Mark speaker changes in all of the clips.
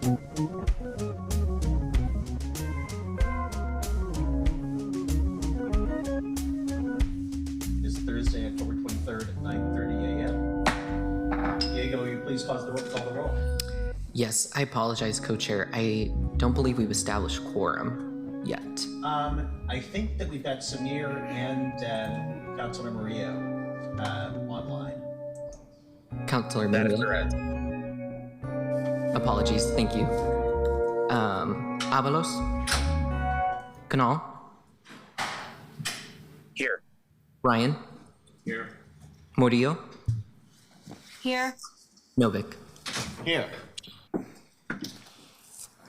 Speaker 1: Is Thursday, October 23rd at 9:30 a.m. Diego, will you please call the roll?
Speaker 2: Yes, I apologize, Co-Chair. I don't believe we've established quorum yet.
Speaker 1: I think that we've got Samir and Councilor Maria online.
Speaker 2: Councilor
Speaker 3: That is
Speaker 2: Manuel.
Speaker 3: correct.
Speaker 2: Apologies, thank you. Avalos? Canal?
Speaker 3: Here.
Speaker 2: Ryan?
Speaker 1: Here.
Speaker 2: Murillo?
Speaker 4: Here.
Speaker 2: Novik?
Speaker 1: Here.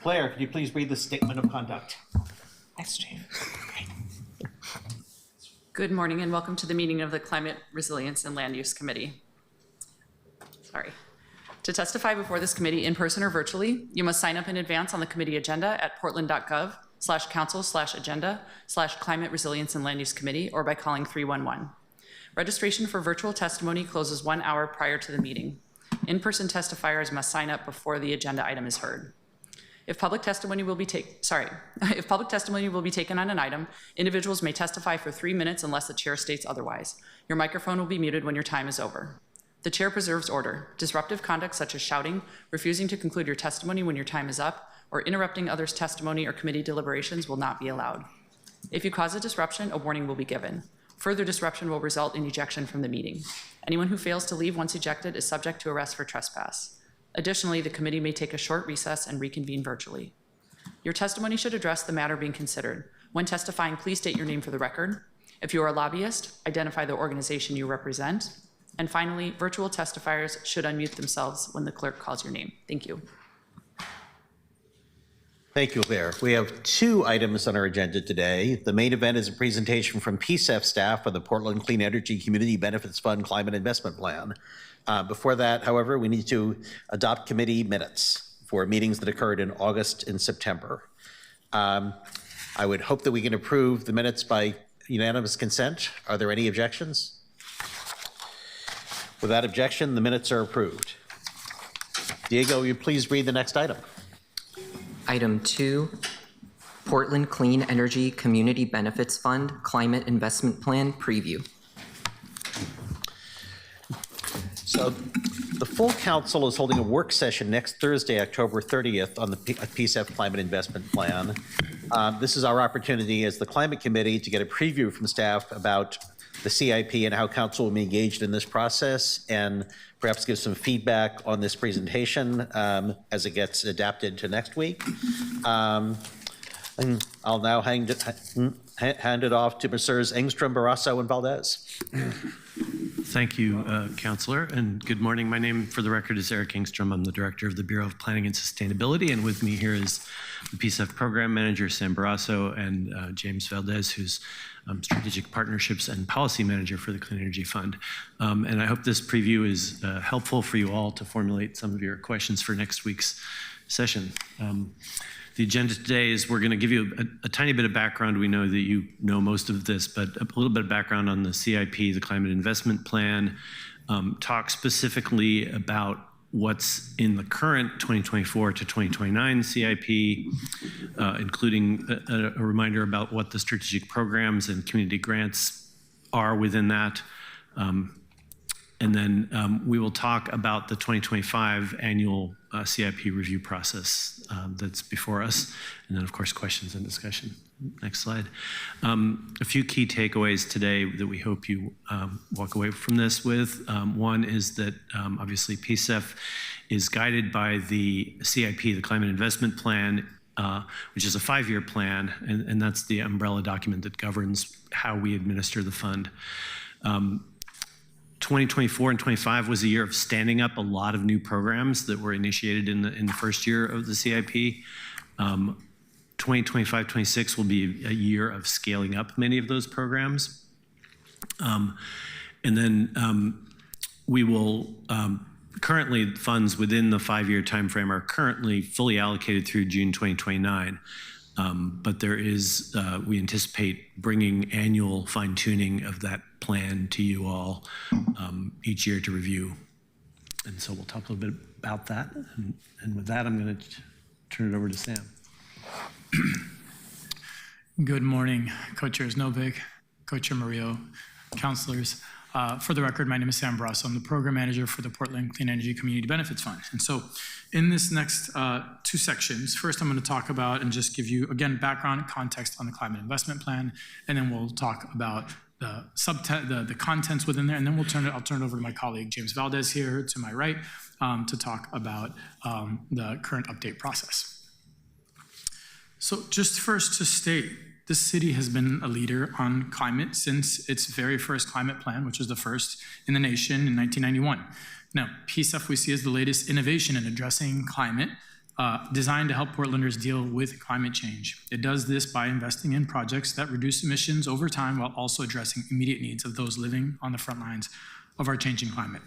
Speaker 1: Claire, could you please read the statement of conduct?
Speaker 4: Yes, Chief.
Speaker 5: Good morning and welcome to the meeting of the Climate Resilience and Land Use Committee. To testify before this committee in person or virtually, you must sign up in advance on the committee agenda at portland.gov/council/agenda/climate resilience and land use committee or by calling 311. Registration for virtual testimony closes 1 hour prior to the meeting. In-person testifiers must sign up before the agenda item is heard. If public testimony will be taken on an item, individuals may testify for 3 minutes unless the chair states otherwise. Your microphone will be muted when your time is over. The chair preserves order. Disruptive conduct such as shouting, refusing to conclude your testimony when your time is up, or interrupting others' testimony or committee deliberations will not be allowed. If you cause a disruption, a warning will be given. Further disruption will result in ejection from the meeting. Anyone who fails to leave once ejected is subject to arrest for trespass. Additionally, the committee may take a short recess and reconvene virtually. Your testimony should address the matter being considered. When testifying, please state your name for the record. If you are a lobbyist, identify the organization you represent. And finally, virtual testifiers should unmute themselves when the clerk calls your name. Thank you.
Speaker 1: Thank you, Claire. We have 2 items on our agenda today. The main event is a presentation from PSEF staff on the Portland Clean Energy Community Benefits Fund Climate Investment Plan. Before that, however, we need to adopt committee minutes for meetings that occurred in August and September. I would hope that we can approve the minutes by unanimous consent. Are there any objections? Without objection, the minutes are approved. Diego, will you please read the next item?
Speaker 2: Item 2, Portland Clean Energy Community Benefits Fund Climate Investment Plan Preview.
Speaker 1: So the full council is holding a work session next Thursday, October 30th on the PSEF Climate Investment Plan. This is our opportunity as the Climate Committee to get a preview from staff about the CIP and how council will be engaged in this process, and perhaps give some feedback on this presentation as it gets adapted to next week. And I'll now hand it off to Messrs. Engstrom, Barrasso, and Valdez.
Speaker 6: Thank you, Councillor, and good morning. My name, for the record, is Eric Engstrom. I'm the Director of the Bureau of Planning and Sustainability, and with me here is the PSEF Program Manager, Sam Barrasso, and James Valdez, who's Strategic Partnerships and Policy Manager for the Clean Energy Fund. And I hope this preview is helpful for you all to formulate some of your questions for next week's session. The agenda today is we're going to give you a tiny bit of background. We know that you know most of this, but a little bit of background on the CIP, the Climate Investment Plan, talk specifically about what's in the current 2024 to 2029 CIP, including a reminder about what the strategic programs and community grants are within that. And then we will talk about the 2025 annual CIP review process that's before us. And then, of course, questions and discussion. Next slide. A few key takeaways today that we hope you walk away from this with. One is that obviously PSEF is guided by the CIP, the Climate Investment Plan, which is a 5-year plan, and that's the umbrella document that governs how we administer the fund. 2024 and 25 was a year of standing up a lot of new programs that were initiated in the first year of the CIP. 2025-26 will be a year of scaling up many of those programs. And then we will, currently funds within the 5-year timeframe are currently fully allocated through June 2029. But there is, we anticipate bringing annual fine tuning of that plan to you all each year to review. And so we'll talk a little bit about that. And with that, I'm going to turn it over to Sam.
Speaker 3: Good morning, Co-Chairs Novick, Co-Chair Murillo, councilors. For the record, my name is Sam Brasso. I'm the program manager for the Portland Clean Energy Community Benefits Fund. And so in this next two sections, first I'm going to talk about and just give you, again, background context on the climate investment plan, and then we'll talk about the contents within there, and then I'll turn it over to my colleague James Valdez here to my right to talk about the current update process. So just first to state, this city has been a leader on climate since its very first climate plan, which was the first in the nation in 1991. Now, PSEF we see as the latest innovation in addressing climate, designed to help Portlanders deal with climate change. It does this by investing in projects that reduce emissions over time while also addressing immediate needs of those living on the front lines of our changing climate.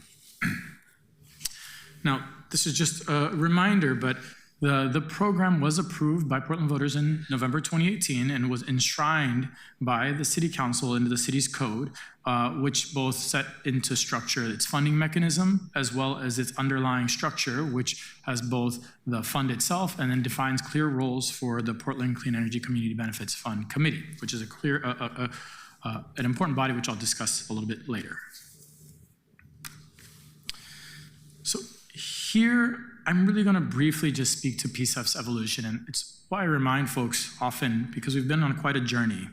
Speaker 3: Now, this is just a reminder, but the program was approved by Portland voters in November 2018 and was enshrined by the City Council into the city's code, which both set into structure its funding mechanism as well as its underlying structure, which has both the fund itself and then defines clear roles for the Portland Clean Energy Community Benefits Fund Committee, which is an important body which I'll discuss a little bit later. So here, I'm really going to briefly just speak to PSEF's evolution, and it's why I remind folks often, because we've been on quite a journey.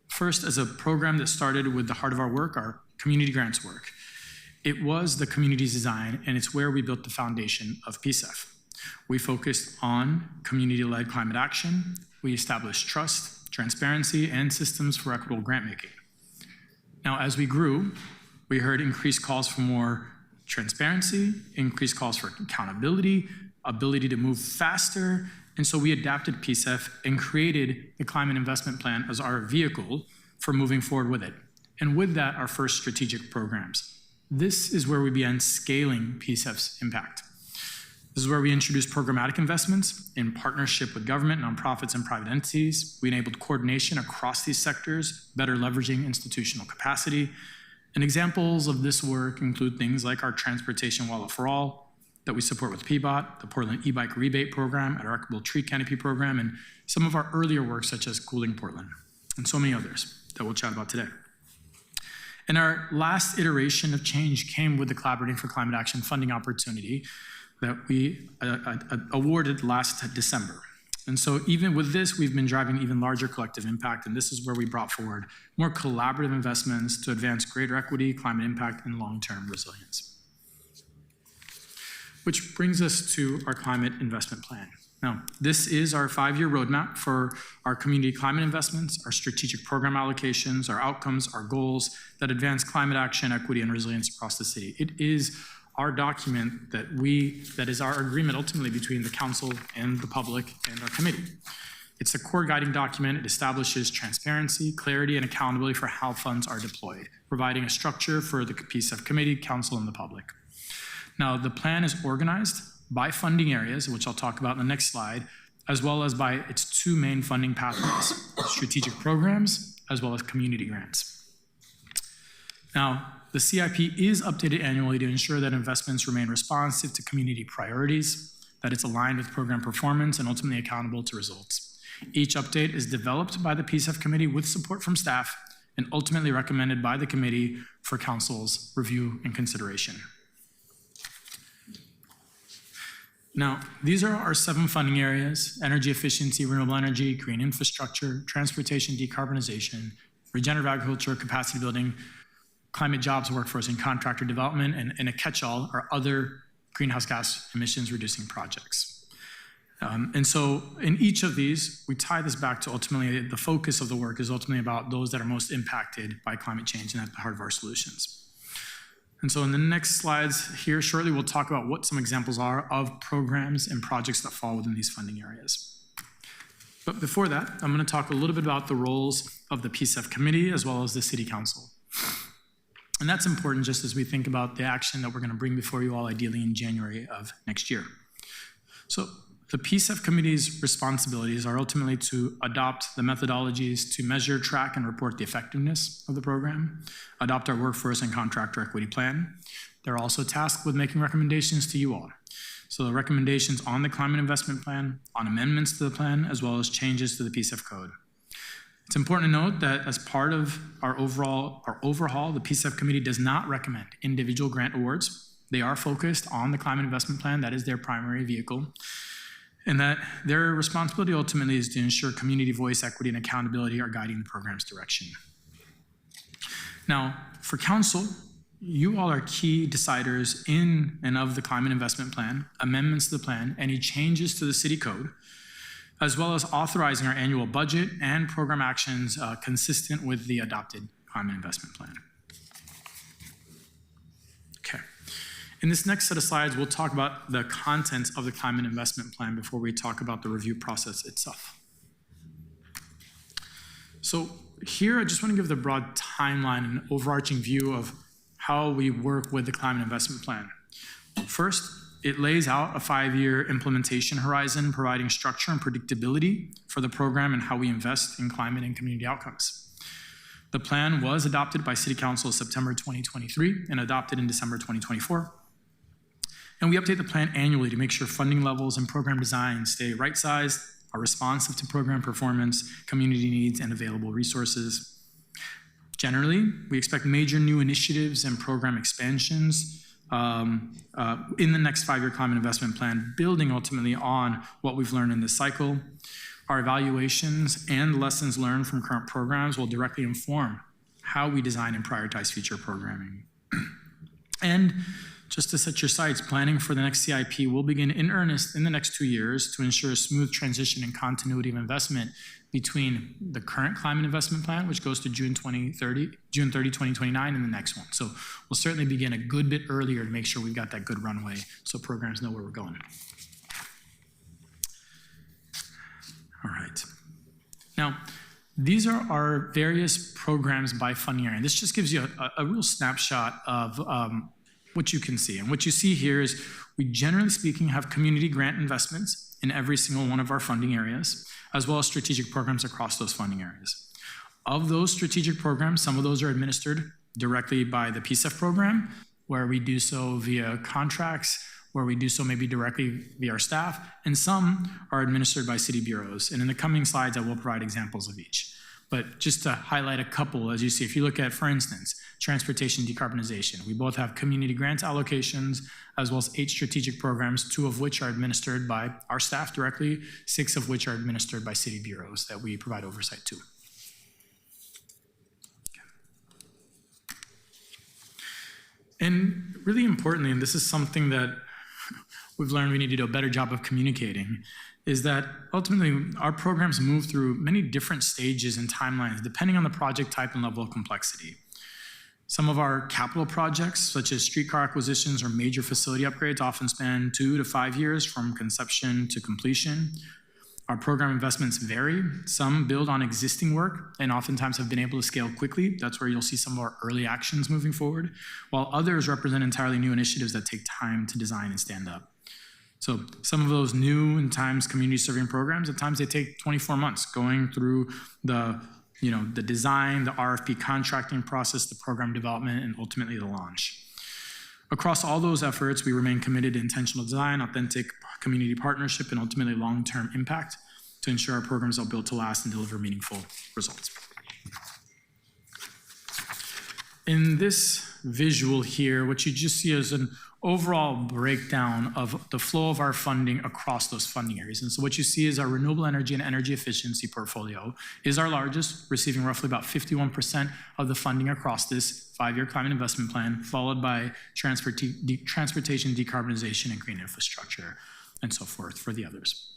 Speaker 3: First, as a program that started with the heart of our work, our community grants work. It was the community's design, and it's where we built the foundation of PSEF. We focused on community-led climate action. We established trust, transparency, and systems for equitable grant making. Now, as we grew, we heard increased calls for more transparency, increased calls for accountability, ability to move faster, and so we adapted PSEF and created the Climate Investment Plan as our vehicle for moving forward with it. And with that, our first strategic programs. This is where we began scaling PSEF's impact. This is where we introduced programmatic investments in partnership with government, nonprofits, and private entities. We enabled coordination across these sectors, better leveraging institutional capacity. And examples of this work include things like our Transportation Wallet for All that we support with PBOT, the Portland e-bike rebate program, our Equitable Tree Canopy program, and some of our earlier work such as Cooling Portland, and so many others that we'll chat about today. And our last iteration of change came with the Collaborating for Climate Action funding opportunity that we awarded last December. And so even with this, we've been driving even larger collective impact, and this is where we brought forward more collaborative investments to advance greater equity, climate impact, and long-term resilience. Which brings us to our climate investment plan. Now, this is our 5-year roadmap for our community climate investments, our strategic program allocations, our outcomes, our goals that advance climate action, equity, and resilience across the city. It is our document that is our agreement ultimately between the council and the public and our committee. It's a core guiding document. It establishes transparency, clarity, and accountability for how funds are deployed, providing a structure for the PSEF committee, council, and the public. Now, the plan is organized by funding areas, which I'll talk about in the next slide, as well as by its 2 main funding pathways, strategic programs, as well as community grants. Now, the CIP is updated annually to ensure that investments remain responsive to community priorities, that it's aligned with program performance, and ultimately accountable to results. Each update is developed by the PSEF committee with support from staff and ultimately recommended by the committee for council's review and consideration. Now, these are our 7 funding areas: energy efficiency, renewable energy, green infrastructure, transportation decarbonization, regenerative agriculture, capacity building, climate jobs, workforce, and contractor development, and a catch-all are other greenhouse gas emissions reducing projects. And so in each of these, we tie this back to ultimately the focus of the work is ultimately about those that are most impacted by climate change and at the heart of our solutions. And so in the next slides here shortly, we'll talk about what some examples are of programs and projects that fall within these funding areas. But before that, I'm going to talk a little bit about the roles of the PSEF committee as well as the city council. And that's important just as we think about the action that we're going to bring before you all ideally in January of next year. So the PSEF committee's responsibilities are ultimately to adopt the methodologies to measure, track, and report the effectiveness of the program, adopt our workforce and contractor equity plan. They're also tasked with making recommendations to you all. So the recommendations on the climate investment plan, on amendments to the plan, as well as changes to the PSF code. It's important to note that as part of our overhaul, the PSF committee does not recommend individual grant awards. They are focused on the climate investment plan. That is their primary vehicle. And that their responsibility ultimately is to ensure community voice, equity, and accountability are guiding the program's direction. Now, for council, you all are key deciders in and of the climate investment plan, amendments to the plan, any changes to the city code, as well as authorizing our annual budget and program actions consistent with the adopted climate investment plan. Okay. In this next set of slides, we'll talk about the contents of the climate investment plan before we talk about the review process itself. So here, I just want to give the broad timeline and overarching view of how we work with the climate investment plan. First, it lays out a 5-year implementation horizon, providing structure and predictability for the program and how we invest in climate and community outcomes. The plan was adopted by City Council September 2023 and adopted in December 2024. And we update the plan annually to make sure funding levels and program design stay right-sized, are responsive to program performance, community needs, and available resources. Generally, we expect major new initiatives and program expansions in the next 5-year climate investment plan, building ultimately on what we've learned in this cycle. Our evaluations and lessons learned from current programs will directly inform how we design and prioritize future programming. And just to set your sights, planning for the next CIP will begin in earnest in the next 2 years to ensure a smooth transition and continuity of investment between the current climate investment plan, which goes to June 30, 2029, and the next one. So we'll certainly begin a good bit earlier to make sure we've got that good runway so programs know where we're going. All right. Now, these are our various programs by funding area. And this just gives you a real snapshot of what you can see. And what you see here is we, generally speaking, have community grant investments in every single one of our funding areas, as well as strategic programs across those funding areas. Of those strategic programs, some of those are administered directly by the PSF program, where we do so via contracts, where we do so maybe directly via our staff, and some are administered by city bureaus. And in the coming slides, I will provide examples of each. But just to highlight a couple, as you see, if you look at, for instance, transportation decarbonization, we both have community grant allocations, as well as 8 strategic programs, 2 of which are administered by our staff directly, 6 of which are administered by city bureaus that we provide oversight to. And really importantly, and this is something that we've learned we need to do a better job of communicating, is that ultimately our programs move through many different stages and timelines depending on the project type and level of complexity. Some of our capital projects, such as streetcar acquisitions or major facility upgrades, often span 2 to 5 years from conception to completion. Our program investments vary. Some build on existing work and oftentimes have been able to scale quickly. That's where you'll see some of our early actions moving forward, while others represent entirely new initiatives that take time to design and stand up. So some of those new and times community serving programs, at times they take 24 months going through the design, the RFP contracting process, the program development, and ultimately the launch. Across all those efforts, we remain committed to intentional design, authentic community partnership, and ultimately long-term impact to ensure our programs are built to last and deliver meaningful results. In this visual here, what you just see is an overall breakdown of the flow of our funding across those funding areas. And so what you see is our renewable energy and energy efficiency portfolio is our largest, receiving roughly about 51% of the funding across this 5-year climate investment plan, followed by transportation decarbonization and green infrastructure, and so forth for the others.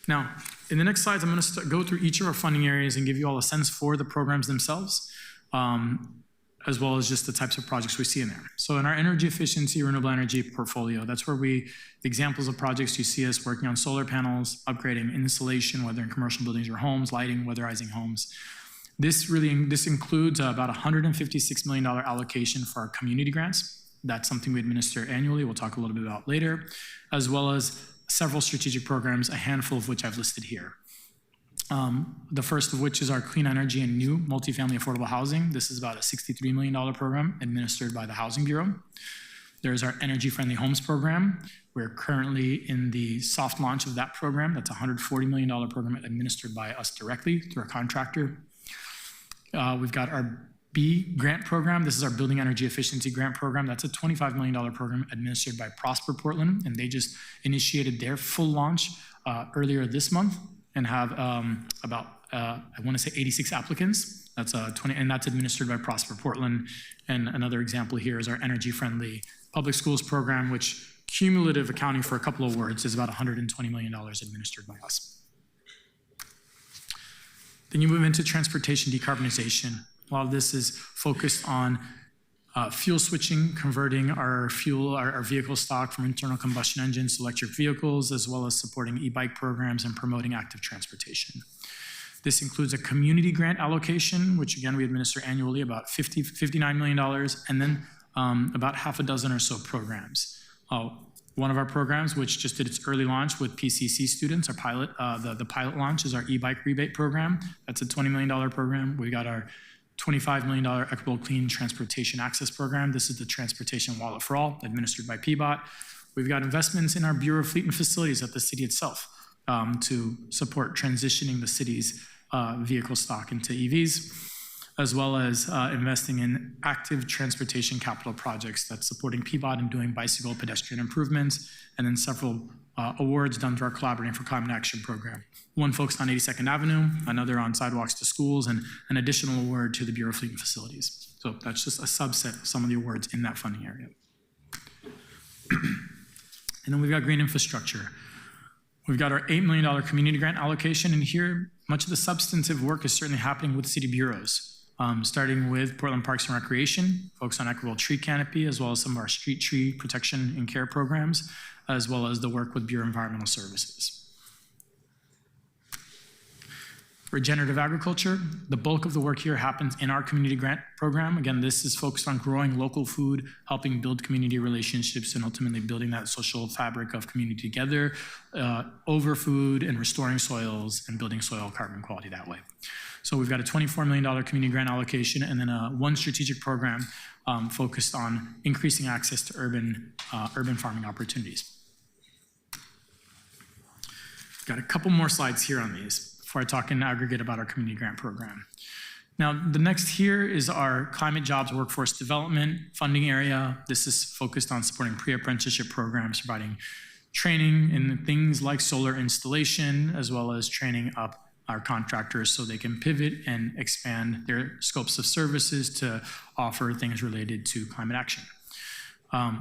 Speaker 3: Now, in the next slides, I'm going to go through each of our funding areas and give you all a sense for the programs themselves, as well as just the types of projects we see in there. So in our energy efficiency, renewable energy portfolio, that's where the examples of projects you see us working on solar panels, upgrading insulation, whether in commercial buildings or homes, lighting, weatherizing homes. This includes about $156 million allocation for our community grants. That's something we administer annually, we'll talk a little bit about later, as well as several strategic programs, a handful of which I've listed here. The first of which is our clean energy and new multifamily affordable housing. This is about a $63 million program administered by the Housing Bureau. There's our Energy Friendly Homes program. We're currently in the soft launch of that program. That's a $140 million program administered by us directly through a contractor. We've got our B grant program. This is our Building Energy Efficiency Grant Program. That's a $25 million program administered by Prosper Portland, and they just initiated their full launch earlier this month and have I want to say 86 applicants. That's and that's administered by Prosper Portland. And another example here is our Energy Friendly Public Schools program, which cumulative accounting for a couple of awards is about $120 million administered by us. Then you move into transportation decarbonization. A lot of this is focused on fuel switching, converting our vehicle stock from internal combustion engines to electric vehicles, as well as supporting e-bike programs and promoting active transportation. This includes a community grant allocation, which again, we administer annually, about $59 million, and then about half a dozen or so programs. One of our programs, which just did its early launch with PCC students, our pilot, the pilot launch is our e-bike rebate program. That's a $20 million program. We got our $25 million Equitable Clean Transportation Access Program. This is the Transportation Wallet for All, administered by PBOT. We've got investments in our Bureau of Fleet and Facilities at the city itself to support transitioning the city's vehicle stock into EVs, as well as investing in active transportation capital projects that's supporting PBOT and doing bicycle pedestrian improvements, and then several awards done through our Collaborating for Climate Action program. One focused on 82nd Avenue, another on sidewalks to schools, and an additional award to the Bureau of Fleet and Facilities. So that's just a subset of some of the awards in that funding area. And then we've got green infrastructure. We've got our $8 million community grant allocation, and here much of the substantive work is certainly happening with city bureaus, starting with Portland Parks and Recreation, focused on equitable tree canopy, as well as some of our street tree protection and care programs, as well as the work with Bureau of Environmental Services. Regenerative agriculture, the bulk of the work here happens in our community grant program. Again, this is focused on growing local food, helping build community relationships, and ultimately building that social fabric of community together over food and restoring soils and building soil carbon quality that way. So we've got a $24 million community grant allocation, and then one strategic program focused on increasing access to urban farming opportunities. Got a couple more slides here on these before I talk in aggregate about our community grant program. Now, the next here is our climate jobs workforce development funding area. This is focused on supporting pre-apprenticeship programs, providing training in things like solar installation, as well as training up our contractors so they can pivot and expand their scopes of services to offer things related to climate action.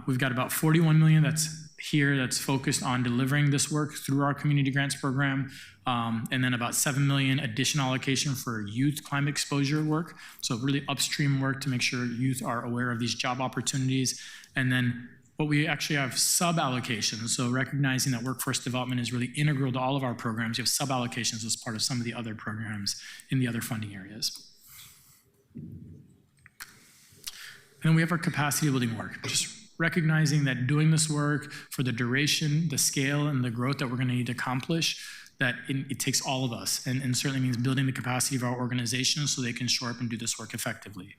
Speaker 3: We've got about $41 million that's focused on delivering this work through our community grants program, and then about $7 million additional allocation for youth climate exposure work. So really upstream work to make sure youth are aware of these job opportunities. And then what we actually have sub-allocations. So recognizing that workforce development is really integral to all of our programs, you have sub-allocations as part of some of the other programs in the other funding areas. And then we have our capacity building work, just recognizing that doing this work for the duration, the scale, and the growth that we're going to need to accomplish, that it takes all of us, and certainly means building the capacity of our organizations so they can show up and do this work effectively.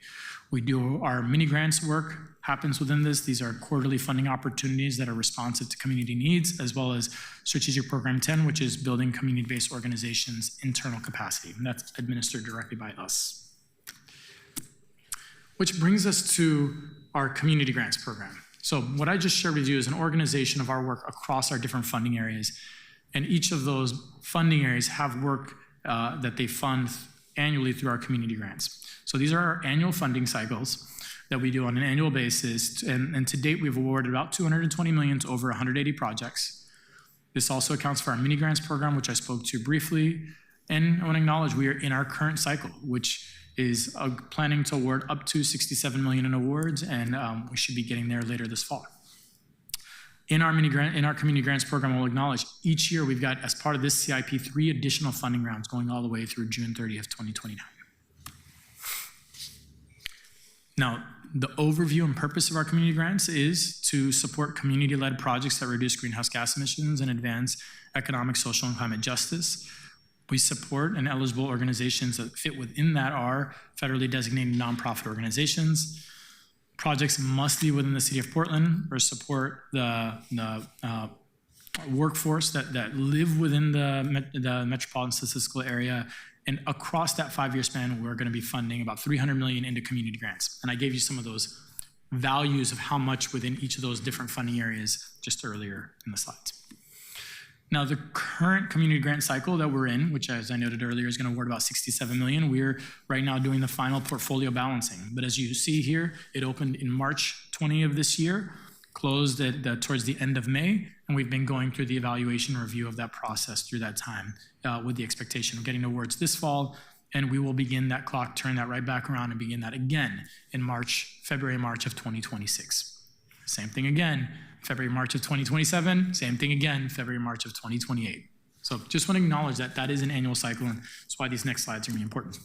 Speaker 3: We do our mini grants work happens within this. These are quarterly funding opportunities that are responsive to community needs, as well as Strategic Program 10, which is building community-based organizations' internal capacity, and that's administered directly by us. Which brings us to our community grants program. So what I just shared with you is an organization of our work across our different funding areas. And each of those funding areas have work that they fund annually through our community grants. So these are our annual funding cycles that we do on an annual basis. And to date, we've awarded about $220 million to over 180 projects. This also accounts for our mini grants program, which I spoke to briefly. And I want to acknowledge we are in our current cycle, which is planning to award up to $67 million in awards, and we should be getting there later this fall. In our community grants program, we'll acknowledge each year we've got, as part of this CIP, 3 additional funding rounds going all the way through June 30th, 2029. Now, the overview and purpose of our community grants is to support community-led projects that reduce greenhouse gas emissions and advance economic, social, and climate justice. We support and eligible organizations that fit within that are federally designated nonprofit organizations, projects must be within the city of Portland or support the workforce that live within the metropolitan statistical area. And across that 5-year span, we're going to be funding about $300 million into community grants. And I gave you some of those values of how much within each of those different funding areas just earlier in the slides. Now, the current community grant cycle that we're in, which as I noted earlier is going to award about $67 million, we're right now doing the final portfolio balancing. But as you see here, it opened in March 20 of this year, closed at towards the end of May, and we've been going through the evaluation review of that process through that time with the expectation of getting awards this fall, and we will begin that clock, turn that right back around and begin that again in February, March of 2026. Same thing again, February, March of 2027, same thing again, February, March of 2028. So just want to acknowledge that that is an annual cycle, and that's why these next slides are really important.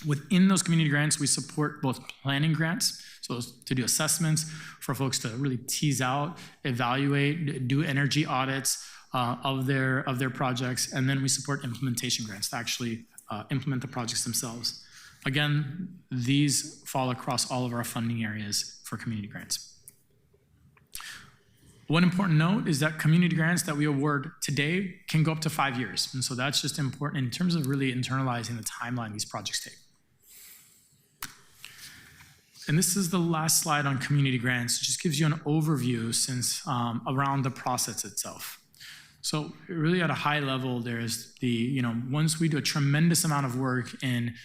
Speaker 3: Within those community grants, we support both planning grants, so to do assessments for folks to really tease out, evaluate, do energy audits of their projects, and then we support implementation grants to actually implement the projects themselves. Again, these fall across all of our funding areas for community grants. One important note is that community grants that we award today can go up to 5 years. And so that's just important in terms of really internalizing the timeline these projects take. And this is the last slide on community grants. It just gives you an overview since around the process itself. So really at a high level, there's once we do a tremendous amount of work in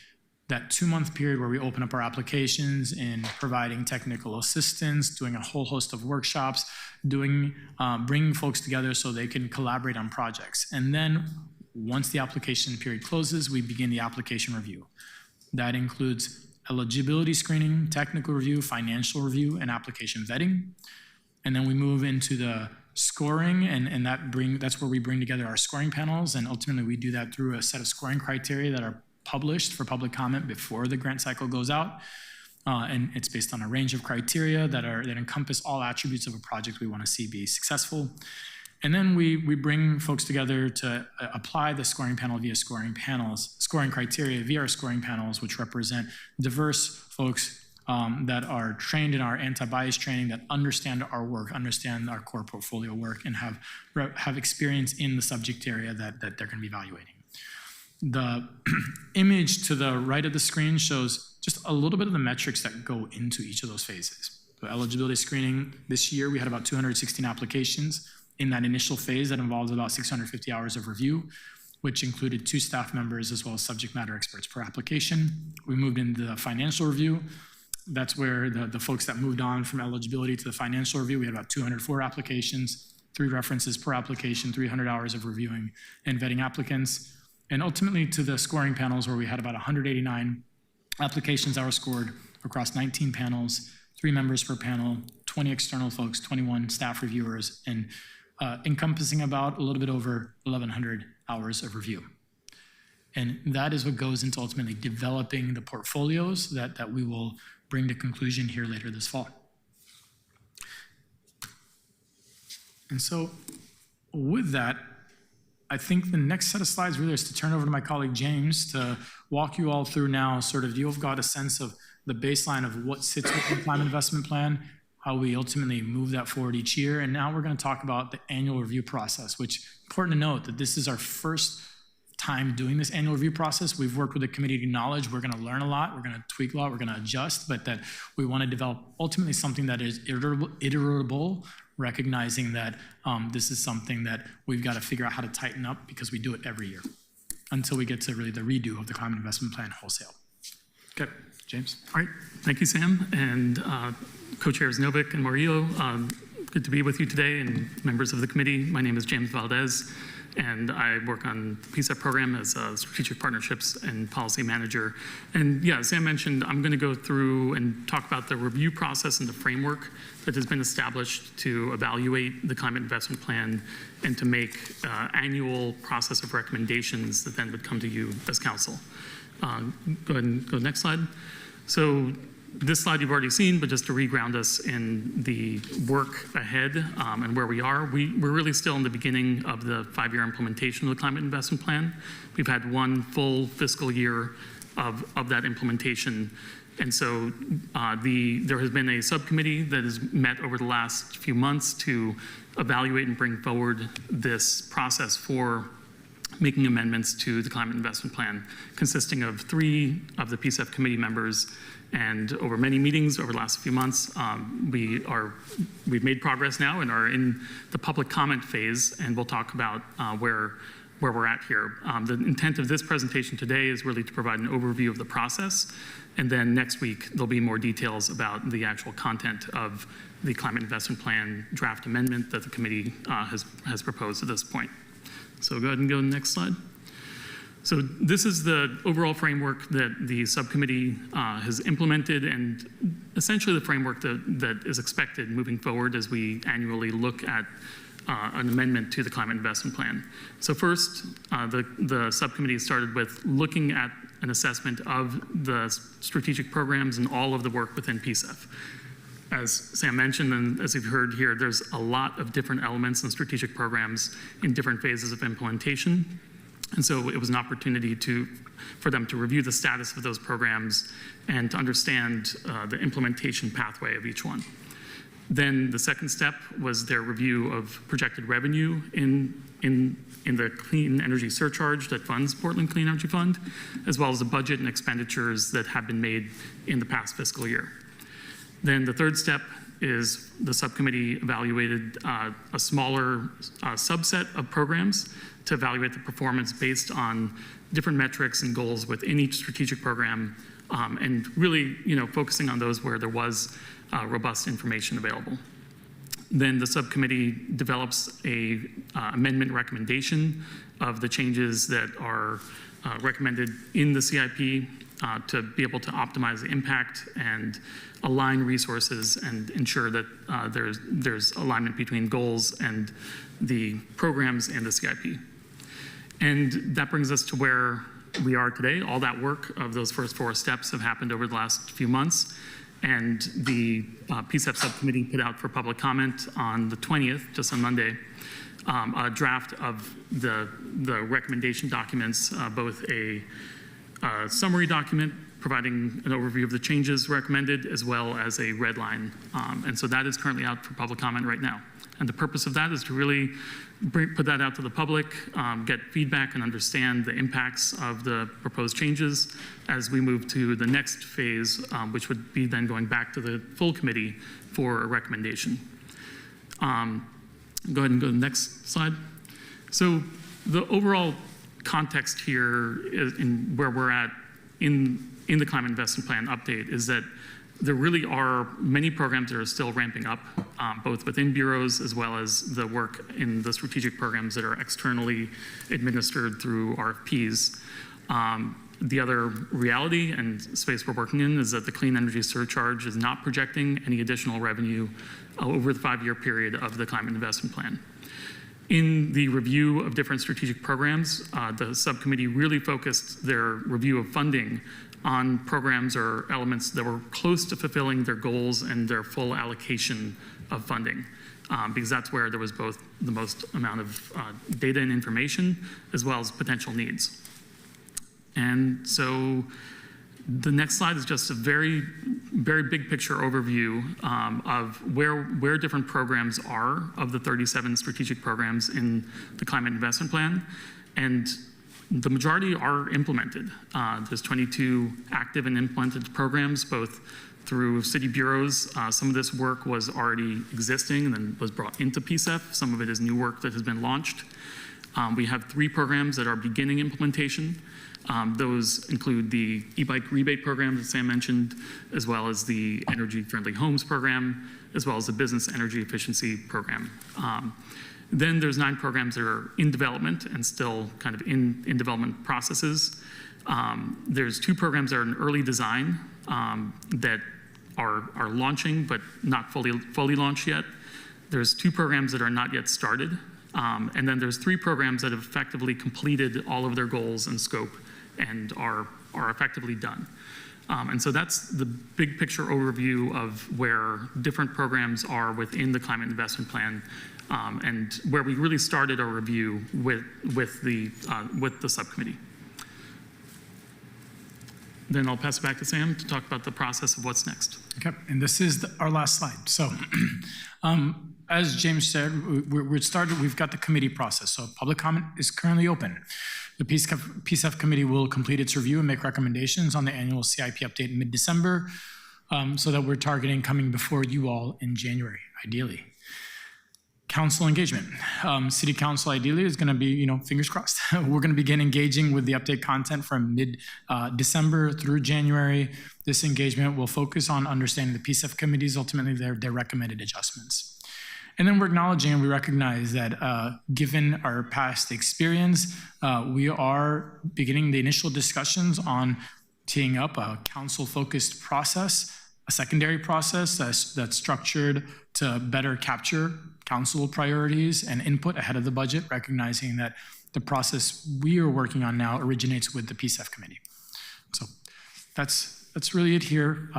Speaker 3: that 2-month period where we open up our applications and providing technical assistance, doing a whole host of workshops, bringing folks together so they can collaborate on projects. And then once the application period closes, we begin the application review. That includes eligibility screening, technical review, financial review, and application vetting. And then we move into the scoring, and that's where we bring together our scoring panels, and ultimately we do that through a set of scoring criteria that are published for public comment before the grant cycle goes out. And it's based on a range of criteria that encompass all attributes of a project we want to see be successful. And then we bring folks together to apply the scoring panel via scoring criteria via our scoring panels, which represent diverse folks that are trained in our anti-bias training, that understand our work, understand our core portfolio work, and have experience in the subject area that they're going to be evaluating. The image to the right of the screen shows just a little bit of the metrics that go into each of those phases. So eligibility screening, this year we had about 216 applications in that initial phase that involved about 650 hours of review, which included 2 staff members as well as subject matter experts per application. We moved into the financial review. That's where the folks that moved on from eligibility to the financial review, we had about 204 applications, 3 references per application, 300 hours of reviewing and vetting applicants. And ultimately to the scoring panels where we had about 189 applications that were scored across 19 panels, 3 members per panel, 20 external folks, 21 staff reviewers, and encompassing about a little bit over 1,100 hours of review. And that is what goes into ultimately developing the portfolios that we will bring to conclusion here later this fall. And so with that, I think the next set of slides really is to turn over to my colleague James to walk you all through now sort of, you've got a sense of the baseline of what sits within the climate investment plan, how we ultimately move that forward each year. And now we're going to talk about the annual review process, which important to note that this is our first time doing this annual review process. We've worked with the committee to knowledge. We're going to learn a lot. We're going to tweak a lot. We're going to adjust, but that we want to develop ultimately something that is iterable, recognizing that this is something that we've got to figure out how to tighten up because we do it every year until we get to really the redo of the climate investment plan wholesale. Okay, James.
Speaker 7: All right, thank you, Sam, and co-chairs Novick and Murillo. Good to be with you today and members of the committee. My name is James Valdez, and I work on the PSEP program as a strategic partnerships and policy manager. And yeah, as Sam mentioned, I'm going to go through and talk about the review process and the framework that has been established to evaluate the climate investment plan and to make annual process of recommendations that then would come to you as council. Go ahead and go to the next slide. So this slide you've already seen, but just to reground us in the work ahead and where we are, we're really still in the beginning of the 5-year implementation of the climate investment plan. We've had 1 full fiscal year of that implementation. And so there has been a subcommittee that has met over the last few months to evaluate and bring forward this process for making amendments to the climate investment plan, consisting of 3 of the PSEF committee members. And over many meetings over the last few months, we've made progress now and are in the public comment phase, and we'll talk about where we're at here. The intent of this presentation today is really to provide an overview of the process, and then next week there'll be more details about the actual content of the climate investment plan draft amendment that the committee has proposed at this point. So go ahead and go to the next slide. So this is the overall framework that the subcommittee has implemented, and essentially the framework that is expected moving forward as we annually look at an amendment to the climate investment plan. So first, the subcommittee started with looking at an assessment of the strategic programs and all of the work within PSEF. As Sam mentioned, and as you've heard here, there's a lot of different elements and strategic programs in different phases of implementation. And so it was an opportunity for them to review the status of those programs and to understand the implementation pathway of each one. Then the second step was their review of projected revenue in the clean energy surcharge that funds Portland Clean Energy Fund, as well as the budget and expenditures that have been made in the past fiscal year. Then the third step is the subcommittee evaluated a smaller subset of programs to evaluate the performance based on different metrics and goals within each strategic program, and really, focusing on those where there was robust information available. Then the subcommittee develops a amendment recommendation of the changes that are recommended in the CIP to be able to optimize the impact and align resources and ensure that there's alignment between goals and the programs and the CIP. And that brings us to where we are today. All that work of those first 4 steps have happened over the last few months. And the PSEF subcommittee put out for public comment on the 20th, just on Monday, a draft of the recommendation documents, both a summary document providing an overview of the changes recommended, as well as a red line. And so that is currently out for public comment right now. And the purpose of that is to really put that out to the public, get feedback and understand the impacts of the proposed changes as we move to the next phase, which would be then going back to the full committee for a recommendation. Go ahead and go to the next slide. So the overall context here in where we're at in the climate investment plan update is that there really are many programs that are still ramping up, both within bureaus as well as the work in the strategic programs that are externally administered through RFPs. The other reality and space we're working in is that the clean energy surcharge is not projecting any additional revenue over the 5-year period of the climate investment plan. In the review of different strategic programs, the subcommittee really focused their review of funding on programs or elements that were close to fulfilling their goals and their full allocation of funding, because that's where there was both the most amount of data and information as well as potential needs. And so the next slide is just a very, very big picture overview of where different programs are of the 37 strategic programs in the climate investment plan. And the majority are implemented. There's 22 active and implemented programs, both through city bureaus. Some of this work was already existing and then was brought into PSEF. Some of it is new work that has been launched. We have 3 programs that are beginning implementation. Those include the e-bike rebate program that Sam mentioned, as well as the Energy Friendly Homes program, as well as the Business Energy Efficiency program. Then there's 9 programs that are in development and still kind of in development processes. There's 2 programs that are in early design that are launching but not fully launched yet. There's 2 programs that are not yet started. And then there's 3 programs that have effectively completed all of their goals and scope and are effectively done. And so that's the big picture overview of where different programs are within the climate investment plan, and where we really started our review with the subcommittee. then I'll pass it back to Sam to talk about the process of what's next.
Speaker 3: Okay, and this is our last slide. So, as James said, we've got the committee process. So public comment is currently open. The PSF committee will complete its review and make recommendations on the annual CIP update in mid-December, so that we're targeting coming before you all in January, ideally. Council engagement. City Council ideally is going to be, fingers crossed. We're going to begin engaging with the update content from mid-December through January. This engagement will focus on understanding the PSF committees, ultimately their recommended adjustments. And then we're acknowledging and we recognize that given our past experience, we are beginning the initial discussions on teeing up a council-focused process, a secondary process that's structured to better capture council priorities and input ahead of the budget, recognizing that the process we are working on now originates with the PSF committee. So that's really it here.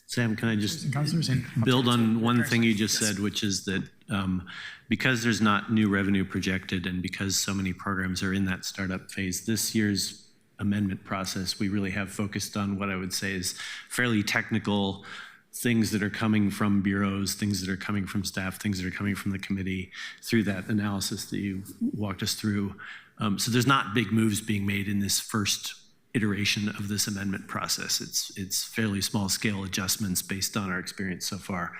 Speaker 6: Sam, can I just
Speaker 3: Councilors, and
Speaker 6: build on one thing you just said, which is that because there's not new revenue projected and because so many programs are in that startup phase, this year's amendment process, we really have focused on what I would say is fairly technical things that are coming from bureaus, things that are coming from staff, things that are coming from the committee through that analysis that you walked us through. So there's not big moves being made in this first iteration of this amendment process. It's fairly small scale adjustments based on our experience so far.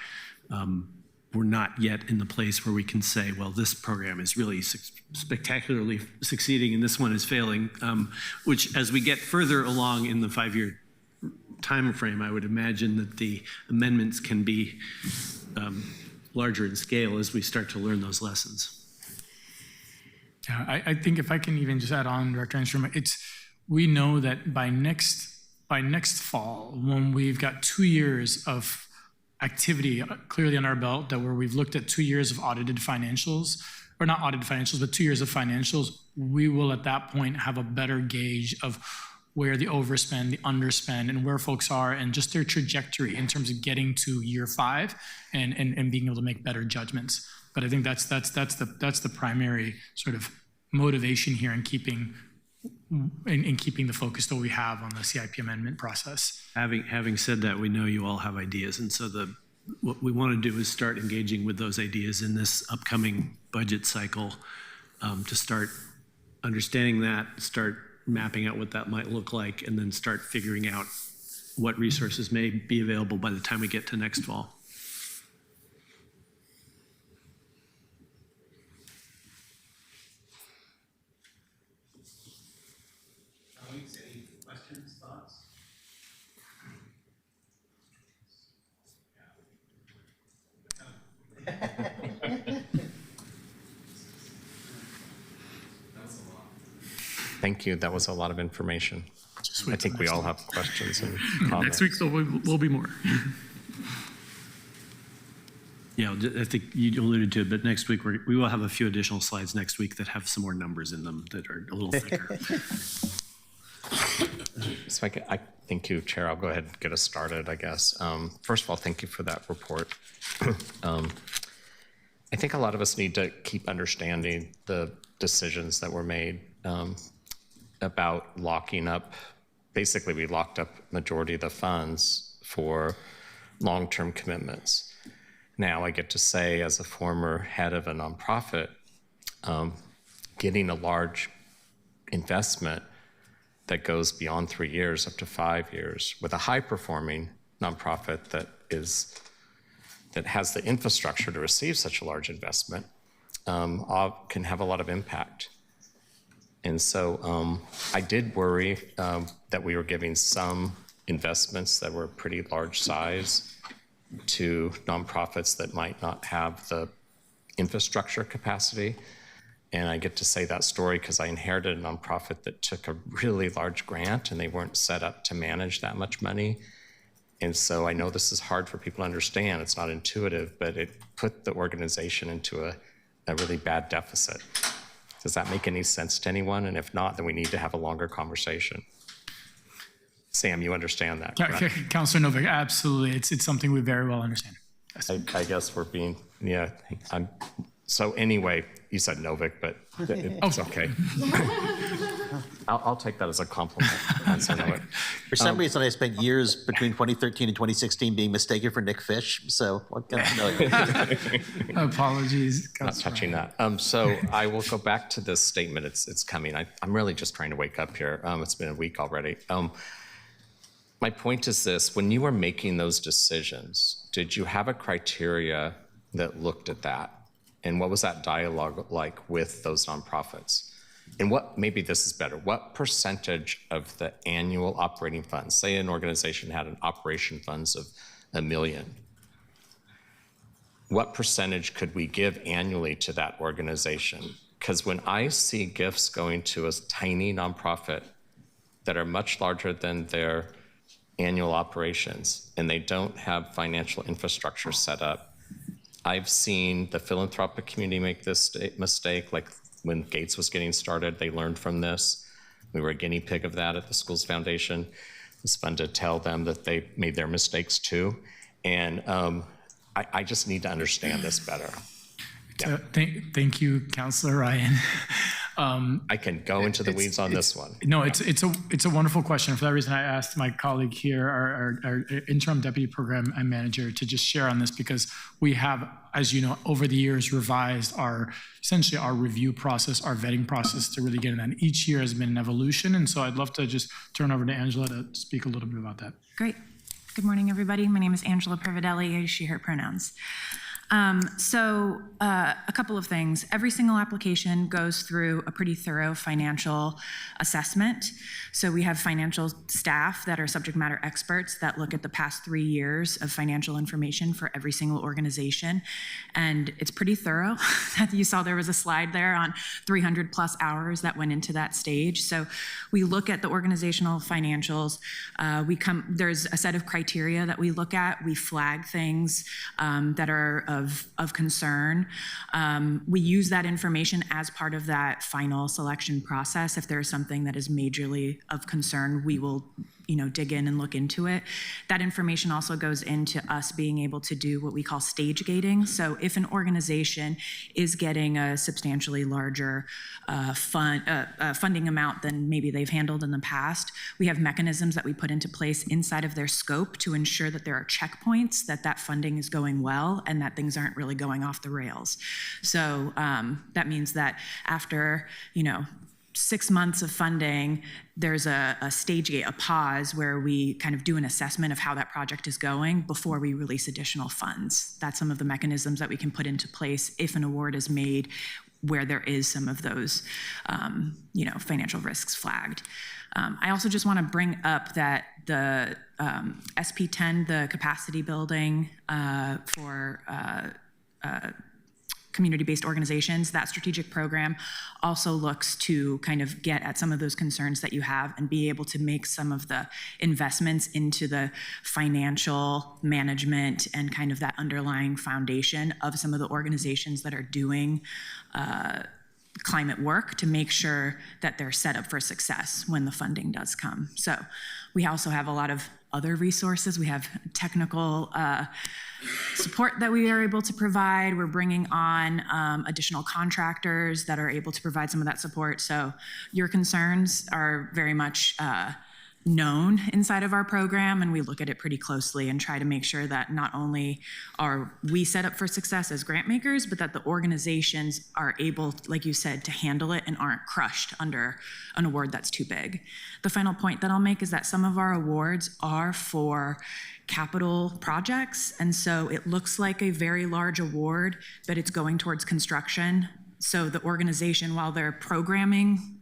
Speaker 6: We're not yet in the place where we can say, well, this program is really spectacularly succeeding and this one is failing, which as we get further along in the 5-year time frame, I would imagine that the amendments can be larger in scale as we start to learn those lessons.
Speaker 3: Yeah, I think if I can even just add on, Director Enstrom, we know that by next fall, when we've got 2 years of activity clearly on our belt, that where we've looked at 2 years of audited financials, or not audited financials, but 2 years of financials, we will at that point have a better gauge of where the overspend, the underspend, and where folks are, and just their trajectory in terms of getting to year 5 and being able to make better judgments. But I think that's the primary sort of motivation here in keeping the focus that we have on the CIP amendment process.
Speaker 6: Having said that, we know you all have ideas, and so what we want to do is start engaging with those ideas in this upcoming budget cycle to start understanding that, start mapping out what that might look like, and then start figuring out what resources may be available by the time we get to next fall.
Speaker 1: Any questions, thoughts?
Speaker 8: Thank you. That was a lot of information. I think we all have questions and comments.
Speaker 7: Next week, there will be more.
Speaker 6: Yeah, I think you alluded to it, but next week we will have a few additional slides next week that have some more numbers in them that are a little thicker.
Speaker 8: So I thank you, Chair. I'll go ahead and get us started, I guess. First of all, thank you for that report. I think a lot of us need to keep understanding the decisions that were made about locking up. Basically, we locked up majority of the funds for long-term commitments. Now I get to say, as a former head of a nonprofit, getting a large investment that goes beyond 3 years, up to 5 years, with a high-performing nonprofit that has the infrastructure to receive such a large investment, can have a lot of impact. And so I did worry that we were giving some investments that were pretty large size to nonprofits that might not have the infrastructure capacity. And I get to say that story because I inherited a nonprofit that took a really large grant and they weren't set up to manage that much money. And so I know this is hard for people to understand. It's not intuitive, but it put the organization into a really bad deficit. Does that make any sense to anyone? And if not, then we need to have a longer conversation. Sam, you understand that, correct?
Speaker 3: Councilor Novick, absolutely. It's something we very well understand.
Speaker 8: I guess we're being, yeah. So anyway, you said Novick, but it's okay. I'll take that as a compliment. Councilor Novick.
Speaker 1: For some reason, I spent years between 2013 and 2016 being mistaken for Nick Fish, so what kind of
Speaker 3: Apologies,
Speaker 8: Not
Speaker 3: Councilor.
Speaker 8: touching that. So I will go back to this statement. It's coming. I'm really just trying to wake up here. It's been a week already. My point is this: when you were making those decisions, did you have a criteria that looked at that? And what was that dialogue like with those nonprofits? And what, maybe this is better, what percentage of the annual operating funds, say an organization had an operation funds of $1 million, what percentage could we give annually to that organization? Because when I see gifts going to a tiny nonprofit that are much larger than their annual operations, and they don't have financial infrastructure set up, I've seen the philanthropic community make this mistake, like when Gates was getting started, they learned from this. We were a guinea pig of that at the Schools Foundation. It's fun to tell them that they made their mistakes too. And I just need to understand this better.
Speaker 3: Thank you, Councilor Ryan.
Speaker 8: I can go into the weeds on this one.
Speaker 3: No, it's a wonderful question. For that reason, I asked my colleague here, our interim deputy program manager, to just share on this, because we have, as you know, over the years revised essentially our review process, our vetting process to really get in. And each year has been an evolution. And so I'd love to just turn over to Angela to speak a little bit about that.
Speaker 9: Great. Good morning, everybody. My name is Angela Prividelli. I use she, her pronouns. A couple of things. Every single application goes through a pretty thorough financial assessment. So we have financial staff that are subject matter experts that look at the past 3 years of financial information for every single organization. And it's pretty thorough. You saw there was a slide there on 300 plus hours that went into that stage. So we look at the organizational financials. There's a set of criteria that we look at. We flag things that are of concern. We use that information as part of that final selection process. If there's something that is majorly of concern, we will dig in and look into it. That information also goes into us being able to do what we call stage gating. So if an organization is getting a substantially larger funding amount than maybe they've handled in the past, we have mechanisms that we put into place inside of their scope to ensure that there are checkpoints, that funding is going well and that things aren't really going off the rails. So that means that after, 6 months of funding, there's a stage gate, a pause, where we kind of do an assessment of how that project is going before we release additional funds. That's some of the mechanisms that we can put into place if an award is made where there is some of those, financial risks flagged. I also just want to bring up that the SP10, the capacity building for community-based organizations, that strategic program also looks to kind of get at some of those concerns that you have and be able to make some of the investments into the financial management and kind of that underlying foundation of some of the organizations that are doing climate work to make sure that they're set up for success when the funding does come. So we also have a lot of other resources. We have technical support that we are able to provide. We're bringing on additional contractors that are able to provide some of that support. So your concerns are very much known inside of our program, and we look at it pretty closely and try to make sure that not only are we set up for success as grant makers, but that the organizations are able, like you said, to handle it and aren't crushed under an award that's too big. The final point that I'll make is that some of our awards are for capital projects, and so it looks like a very large award, but it's going towards construction. So the organization, while they're programming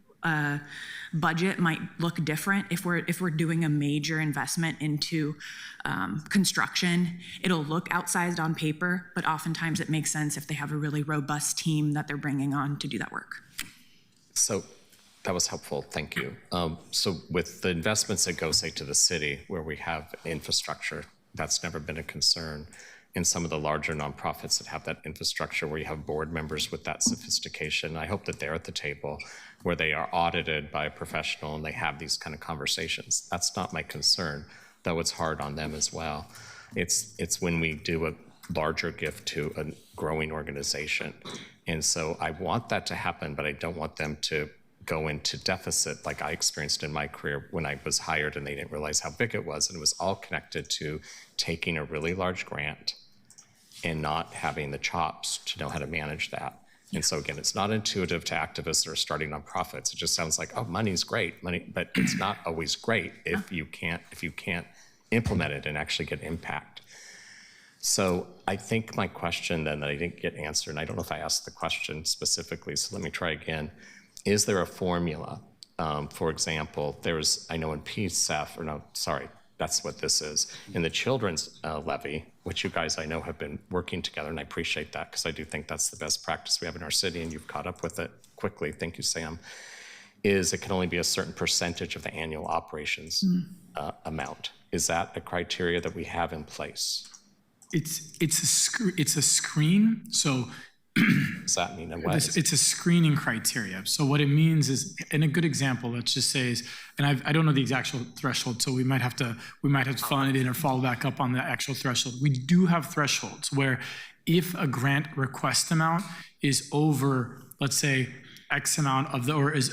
Speaker 9: budget, might look different. If we're doing a major investment into construction, it'll look outsized on paper, but oftentimes it makes sense if they have a really robust team that they're bringing on to do that work.
Speaker 8: So that was helpful, thank you. So with the investments that go, say, to the city, where we have infrastructure, that's never been a concern. In some of the larger nonprofits that have that infrastructure, where you have board members with that sophistication, I hope that they're at the table where they are audited by a professional and they have these kind of conversations. That's not my concern, though it's hard on them as well. It's when we do a larger gift to a growing organization. And so I want that to happen, but I don't want them to go into deficit like I experienced in my career when I was hired and they didn't realize how big it was. And it was all connected to taking a really large grant and not having the chops to know how to manage that. And so again, it's not intuitive to activists that are starting nonprofits. It just sounds like, oh, money's great, but it's not always great if you can't implement it and actually get impact. So I think my question then that I didn't get answered, and I don't know if I asked the question specifically, so let me try again. Is there a formula? For example, I know in PSEF, or no, sorry, that's what this is. In the children's levy, which you guys I know have been working together, and I appreciate that because I do think that's the best practice we have in our city, and you've caught up with it quickly. Thank you, Sam. Is it can only be a certain percentage of the annual operations amount. Is that a criteria that we have in place?
Speaker 3: It's a screen. So
Speaker 8: does that mean? And what
Speaker 3: it's a screening criteria. So what it means is, and a good example, let's just say is, and I don't know the actual threshold, so we might have to fill it in or follow back up on the actual threshold. We do have thresholds where if a grant request amount is over, let's say, X amount of or is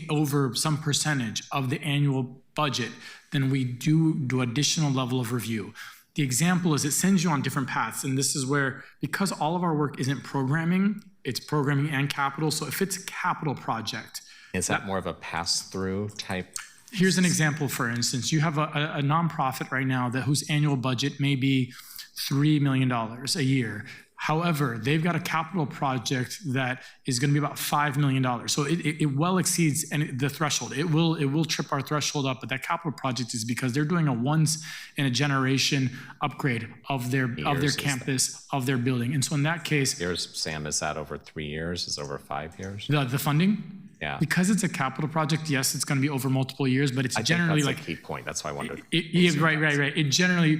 Speaker 3: over some percentage of the annual budget, then we do additional level of review. The example is it sends you on different paths, and this is where, because all of our work isn't programming, it's programming and capital, so if it's a capital project.
Speaker 8: Is that more of a pass-through type?
Speaker 3: Here's an example, for instance. You have a nonprofit right now whose annual budget may be $3 million a year. However, they've got a capital project that is going to be about $5 million. So it well exceeds the threshold. It will trip our threshold up, but that capital project is because they're doing a once in a generation upgrade of their campus, of their building. And so in that case,
Speaker 8: Sam, is that over 3 years? Is it over 5 years?
Speaker 3: The funding?
Speaker 8: Yeah.
Speaker 3: Because it's a capital project, yes, it's going to be over multiple years, but it's generally
Speaker 8: that's a key point. That's why I wondered.
Speaker 3: Right. It generally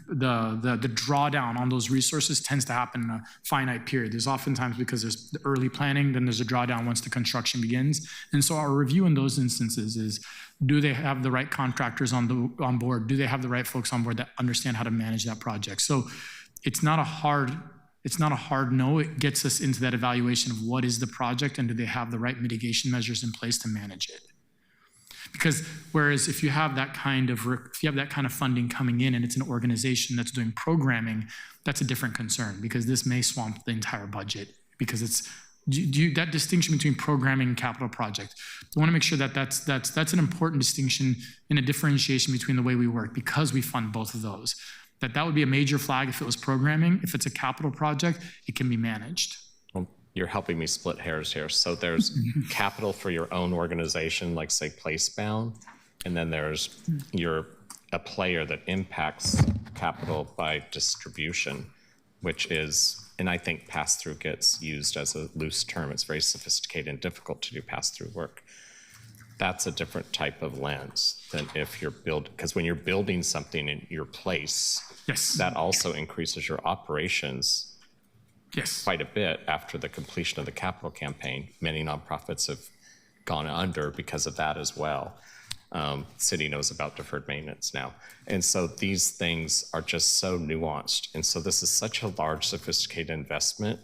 Speaker 3: the drawdown on those resources tends to happen in a finite period. There's oftentimes, because there's the early planning, then there's a drawdown once the construction begins. And so our review in those instances is, do they have the right contractors on board? Do they have the right folks on board that understand how to manage that project? So it's not a hard no. It gets us into that evaluation of what is the project and do they have the right mitigation measures in place to manage it. Because whereas if you have that kind of funding coming in and it's an organization that's doing programming, that's a different concern, because this may swamp the entire budget, because it's that distinction between programming and capital project. I want to make sure that that's an important distinction and a differentiation between the way we work, because we fund both of those. That would be a major flag if it was programming. If it's a capital project, it can be managed.
Speaker 8: Well, you're helping me split hairs here. So there's capital for your own organization, like say Placebound, and then there's a player that impacts capital by distribution, which is, and I think pass-through gets used as a loose term. It's very sophisticated and difficult to do pass-through work. That's a different type of lens than if you're because when you're building something in your place,
Speaker 3: yes,
Speaker 8: that also increases your operations quite a bit after the completion of the capital campaign. Many nonprofits have gone under because of that as well. City knows about deferred maintenance now. And so these things are just so nuanced. And so this is such a large, sophisticated investment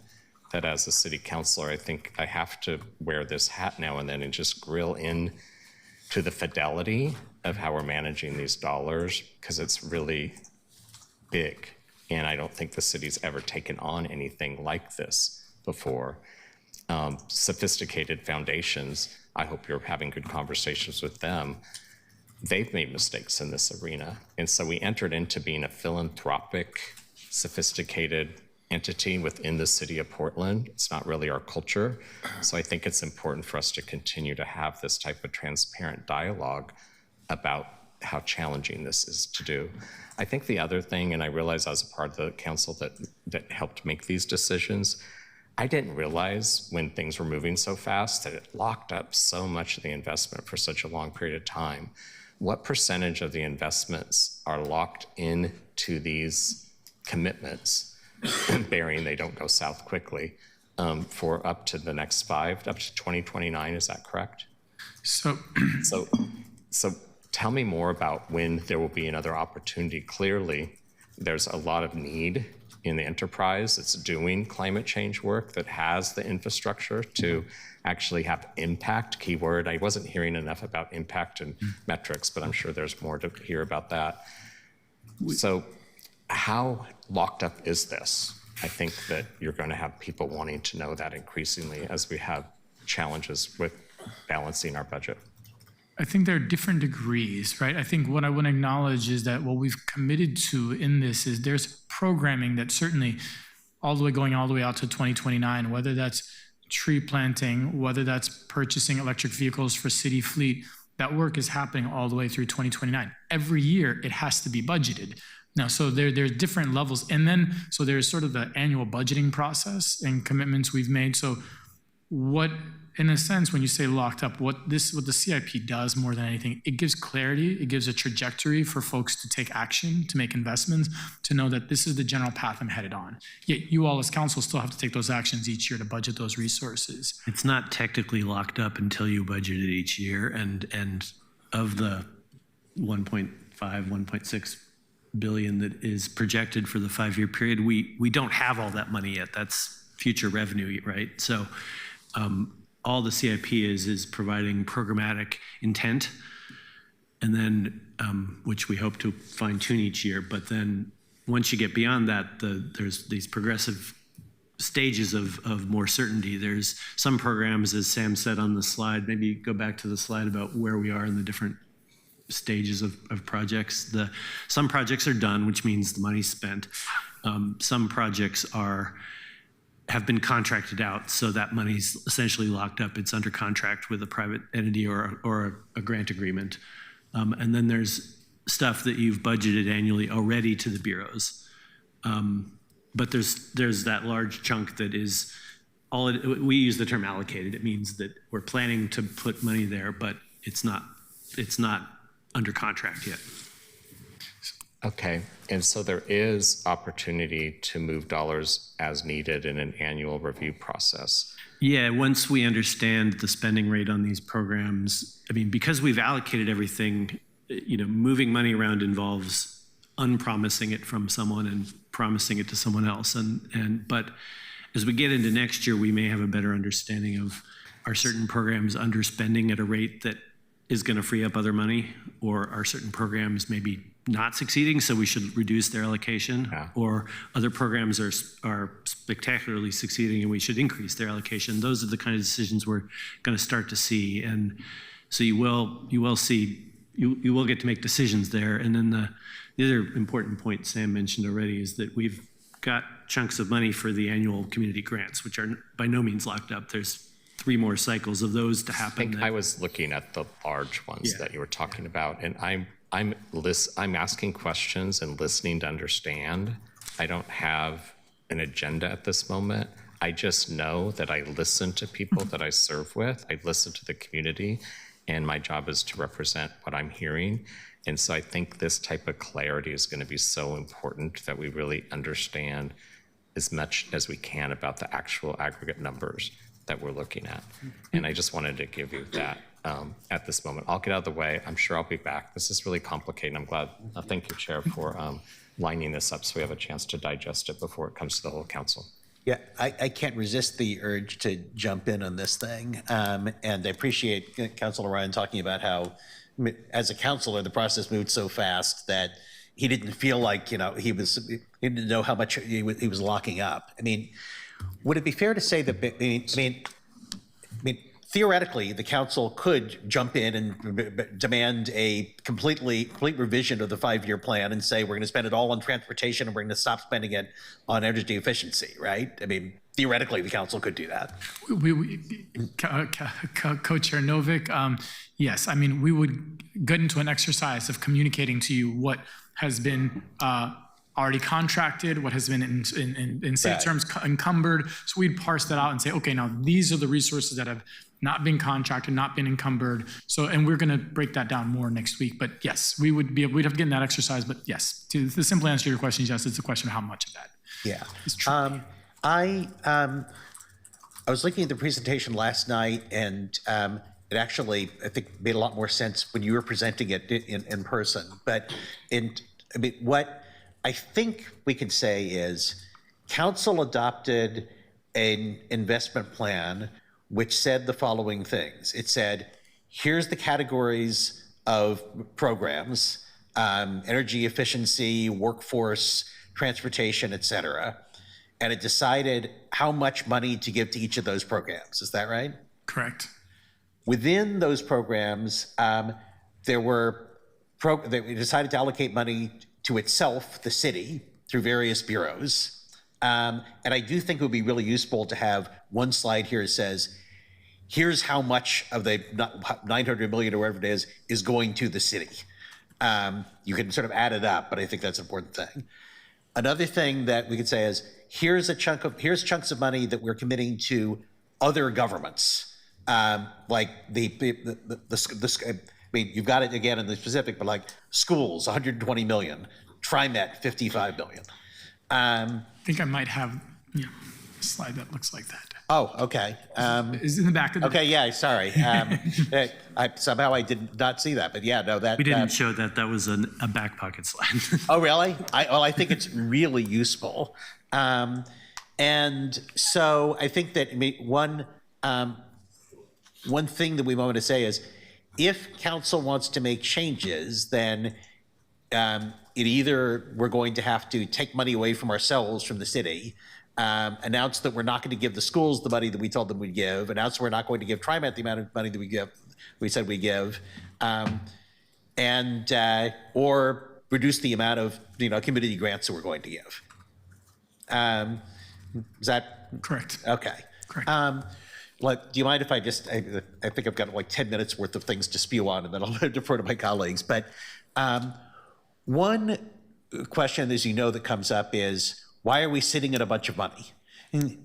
Speaker 8: that as a city councilor, I think I have to wear this hat now and then and just grill in to the fidelity of how we're managing these dollars, because it's really big. And I don't think the city's ever taken on anything like this before. Sophisticated foundations, I hope you're having good conversations with them. They've made mistakes in this arena. And so we entered into being a philanthropic, sophisticated entity within the city of Portland. It's not really our culture. So I think it's important for us to continue to have this type of transparent dialogue about how challenging this is to do. I think the other thing, and I realize I was a part of the council that helped make these decisions, I didn't realize when things were moving so fast that it locked up so much of the investment for such a long period of time. What percentage of the investments are locked into these commitments, bearing they don't go south quickly, for up to the next 5, up to 2029, is that correct?
Speaker 3: So
Speaker 8: tell me more about when there will be another opportunity. Clearly, there's a lot of need in the enterprise that's doing climate change work, that has the infrastructure to actually have impact, keyword. I wasn't hearing enough about impact and metrics, but I'm sure there's more to hear about that. So how locked up is this? I think that you're going to have people wanting to know that increasingly as we have challenges with balancing our budget.
Speaker 3: I think there are different degrees, right? I think what I want to acknowledge is that what we've committed to in this is there's programming that certainly going all the way out to 2029, whether that's tree planting, whether that's purchasing electric vehicles for city fleet, that work is happening all the way through 2029. Every year it has to be budgeted. Now, so there's different levels. And then, so there's sort of the annual budgeting process and commitments we've made. So what, in a sense, when you say locked up, what the CIP does more than anything, it gives clarity, it gives a trajectory for folks to take action, to make investments, to know that this is the general path I'm headed on. Yet you all as council still have to take those actions each year to budget those resources.
Speaker 6: It's not technically locked up until you budget it each year, and of the 1.5, 1.6 billion that is projected for the 5-year period, we don't have all that money yet. That's future revenue, right? So all the CIP is providing programmatic intent, and then which we hope to fine tune each year. But then once you get beyond that, there's these progressive stages of more certainty. There's some programs, as Sam said on the slide, maybe go back to the slide about where we are in the different stages of projects. Some projects are done, which means the money's spent. Some projects have been contracted out, so that money's essentially locked up. It's under contract with a private entity or a grant agreement. And then there's stuff that you've budgeted annually already to the bureaus. But there's that large chunk that is we use the term allocated. It means that we're planning to put money there, but it's not under contract yet.
Speaker 8: Okay, and so there is opportunity to move dollars as needed in an annual review process.
Speaker 6: Yeah, once we understand the spending rate on these programs, I mean, because we've allocated everything, moving money around involves unpromising it from someone and promising it to someone else. But as we get into next year, we may have a better understanding of, are certain programs underspending at a rate that is going to free up other money, or are certain programs maybe not succeeding, so we should reduce their allocation, or other programs are spectacularly succeeding and we should increase their allocation. Those are the kind of decisions we're going to start to see, and so you will get to make decisions there. And then the other important point Sam mentioned already is that we've got chunks of money for the annual community grants, which are by no means locked up. There's 3 more cycles of those to happen.
Speaker 8: I think I was looking at the large ones that you were talking about, and I'm asking questions and listening to understand. I don't have an agenda at this moment. I just know that I listen to people that I serve with. I listen to the community, and my job is to represent what I'm hearing. And so I think this type of clarity is going to be so important, that we really understand as much as we can about the actual aggregate numbers that we're looking at. And I just wanted to give you that at this moment. I'll get out of the way. I'm sure I'll be back. This is really complicated. I'm glad. Thank you, Chair, for lining this up so we have a chance to digest it before it comes to the whole council.
Speaker 1: Yeah, I can't resist the urge to jump in on this thing. And I appreciate Councilor Ryan talking about how, as a councilor, the process moved so fast that he didn't feel like, he didn't know how much he was locking up. I mean, would it be fair to say that, I mean, theoretically, the council could jump in and demand a complete revision of the 5-year plan and say, we're going to spend it all on transportation and we're going to stop spending it on energy efficiency, right? I mean, theoretically, the council could do that.
Speaker 3: Co-Chair Novick, yes, I mean, we would get into an exercise of communicating to you what has been already contracted, what has been in safe terms encumbered. So we'd parse that out and say, okay, now these are the resources that have not been contracted, not been encumbered. So, and we're going to break that down more next week. But yes, we'd have to get in that exercise. But yes, the simple answer to your question is yes. It's a question of how much of that.
Speaker 1: Yeah. I was looking at the presentation last night, and it actually, I think, made a lot more sense when you were presenting it in person. But what I think we could say is council adopted an investment plan which said the following things. It said, here's the categories of programs, energy efficiency, workforce, transportation, et cetera. And it decided how much money to give to each of those programs. Is that right?
Speaker 3: Correct.
Speaker 1: Within those programs, they decided to allocate money to itself, the city, through various bureaus. And I do think it would be really useful to have one slide here that says, here's how much of the 900 million or whatever it is going to the city. You can sort of add it up, but I think that's an important thing. Another thing that we could say is, here's chunks of money that we're committing to other governments, like I mean, you've got it again in the specific, but like schools, 120 million, TriMet, 55 million.
Speaker 3: I think I might have a slide that looks like that.
Speaker 1: Oh, okay.
Speaker 3: Is in the back of the.
Speaker 1: Okay, yeah, sorry. Somehow I did not see that, but yeah, no, that.
Speaker 6: We didn't show that. That was a back pocket slide.
Speaker 1: Oh, really? I think it's really useful. And so I think that one thing that we want to say is, if council wants to make changes, then we're going to have to take money away from ourselves, from the city, announce that we're not going to give the schools the money that we told them we'd give, announce we're not going to give TriMet the amount of money that we said we give, or reduce the amount of community grants that we're going to give. Is that
Speaker 3: Correct.
Speaker 1: okay?
Speaker 3: Correct.
Speaker 1: Do you mind if I think I've got like 10 minutes worth of things to spew on, and then I'll defer to my colleagues. But one question, as you know, that comes up is, why are we sitting in a bunch of money?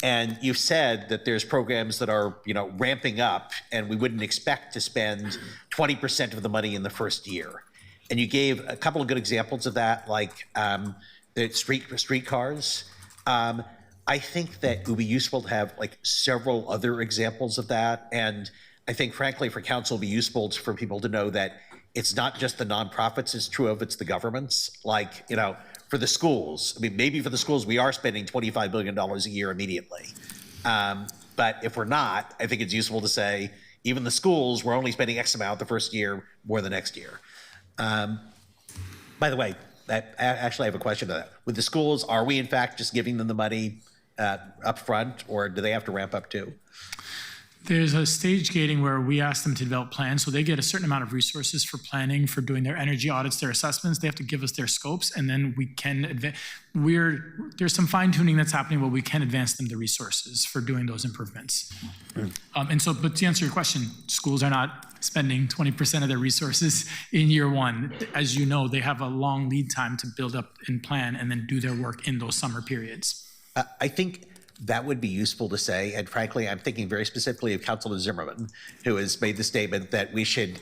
Speaker 1: And you've said that there's programs that are, ramping up, and we wouldn't expect to spend 20% of the money in the first year. And you gave a couple of good examples of that, like the streetcars. I think that it would be useful to have like several other examples of that. And I think, frankly, for council, it would be useful for people to know that it's not just the nonprofits it's true of, it's the governments. Like, for the schools, I mean, maybe for the schools, we are spending $25 billion a year immediately. But if we're not, I think it's useful to say, even the schools, we're only spending X amount the first year, more the next year. By the way, I actually have a question to that. With the schools, are we in fact just giving them the money up front, or do they have to ramp up too?
Speaker 3: There's a stage gating where we ask them to develop plans, so they get a certain amount of resources for planning, for doing their energy audits, their assessments. They have to give us their scopes, and then we can advance. There's some fine tuning that's happening where we can advance them the resources for doing those improvements. But to answer your question, schools are not spending 20% of their resources in year one. As you know, they have a long lead time to build up and plan, and then do their work in those summer periods.
Speaker 1: I think that would be useful to say, and frankly, I'm thinking very specifically of Councilor Zimmerman, who has made the statement that we should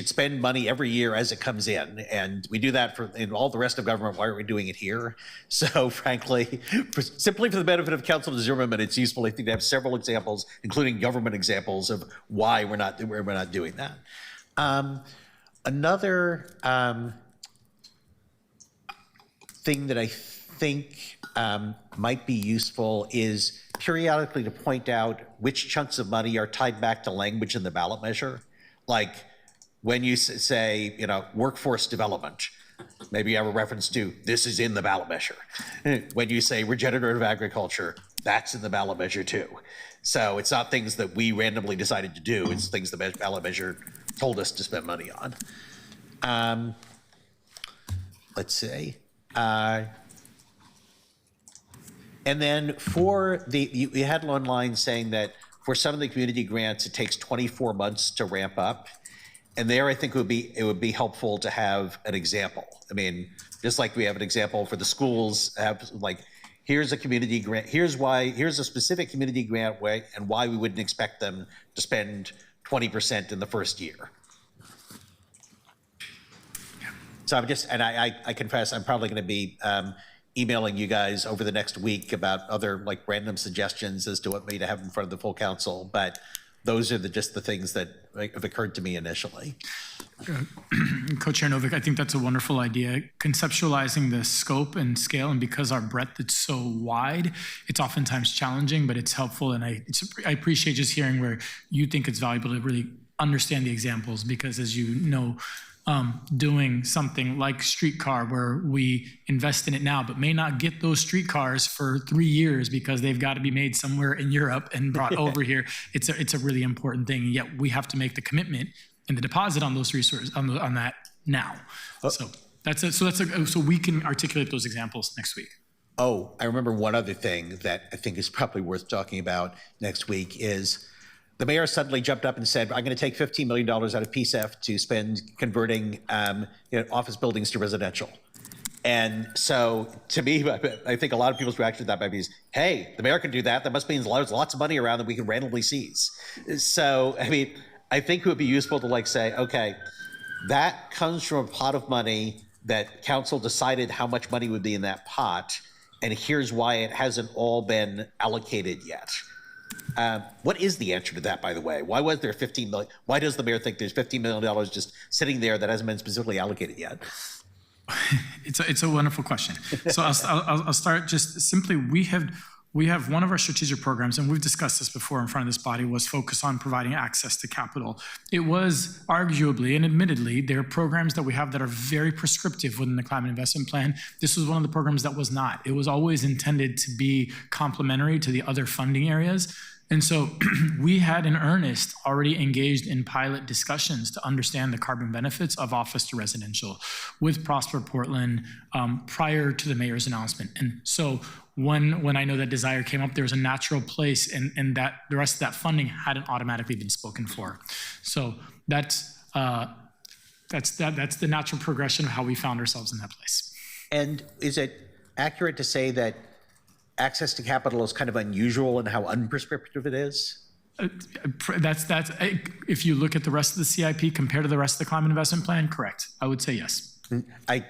Speaker 1: spend money every year as it comes in, and we do that in all the rest of government. Why aren't we doing it here? So, frankly, simply for the benefit of Councilor Zimmerman, it's useful, I think, to have several examples, including government examples, of why we're not doing that. Another thing that I think might be useful is periodically to point out which chunks of money are tied back to language in the ballot measure. Like when you say, workforce development, maybe you have a reference to this is in the ballot measure. When you say regenerative agriculture, that's in the ballot measure too. So it's not things that we randomly decided to do, it's things the ballot measure told us to spend money on. Let's see. And then for you had one line saying that for some of the community grants, it takes 24 months to ramp up. And there, I think it would be helpful to have an example. I mean, just like we have an example for the schools, have like, here's a community grant, here's a specific community grant way, and why we wouldn't expect them to spend 20% in the first year. So I confess, I'm probably going to be emailing you guys over the next week about other like random suggestions as to what may to have in front of the full council. But those are just the things that have occurred to me initially.
Speaker 3: Co-Chair Novick, I think that's a wonderful idea. Conceptualizing the scope and scale, and because our breadth is so wide, it's oftentimes challenging, but it's helpful. And I appreciate just hearing where you think it's valuable to really understand the examples, because as you know, doing something like streetcar where we invest in it now, but may not get those streetcars for 3 years because they've got to be made somewhere in Europe and brought over here. It's a really important thing. And yet we have to make the commitment and the deposit on those resources on that now. So we can articulate those examples next week.
Speaker 1: Oh, I remember one other thing that I think is probably worth talking about next week is the mayor suddenly jumped up and said, I'm going to take $15 million out of PSEF to spend converting office buildings to residential. And so to me, I think a lot of people's reaction to that might be, hey, the mayor can do that. That must mean there's lots of money around that we can randomly seize. So, I mean, I think it would be useful to say, okay, that comes from a pot of money that council decided how much money would be in that pot. And here's why it hasn't all been allocated yet. What is the answer to that, by the way? Why was there $15 million? Why does the mayor think there's $15 million just sitting there that hasn't been specifically allocated yet?
Speaker 3: It's a wonderful question. So I'll start just simply. We have one of our strategic programs, and we've discussed this before in front of this body, was focused on providing access to capital. It was arguably and admittedly, there are programs that we have that are very prescriptive within the climate investment plan. This was one of the programs that was not. It was always intended to be complementary to the other funding areas. And so we had in earnest already engaged in pilot discussions to understand the carbon benefits of office to residential with Prosper Portland prior to the mayor's announcement. And so when I know that desire came up, there was a natural place and that the rest of that funding hadn't automatically been spoken for. So that's the natural progression of how we found ourselves in that place.
Speaker 1: And is it accurate to say that access to capital is kind of unusual in how unprescriptive it is?
Speaker 3: That's if you look at the rest of the CIP compared to the rest of the climate investment plan, correct. I would say yes.
Speaker 1: I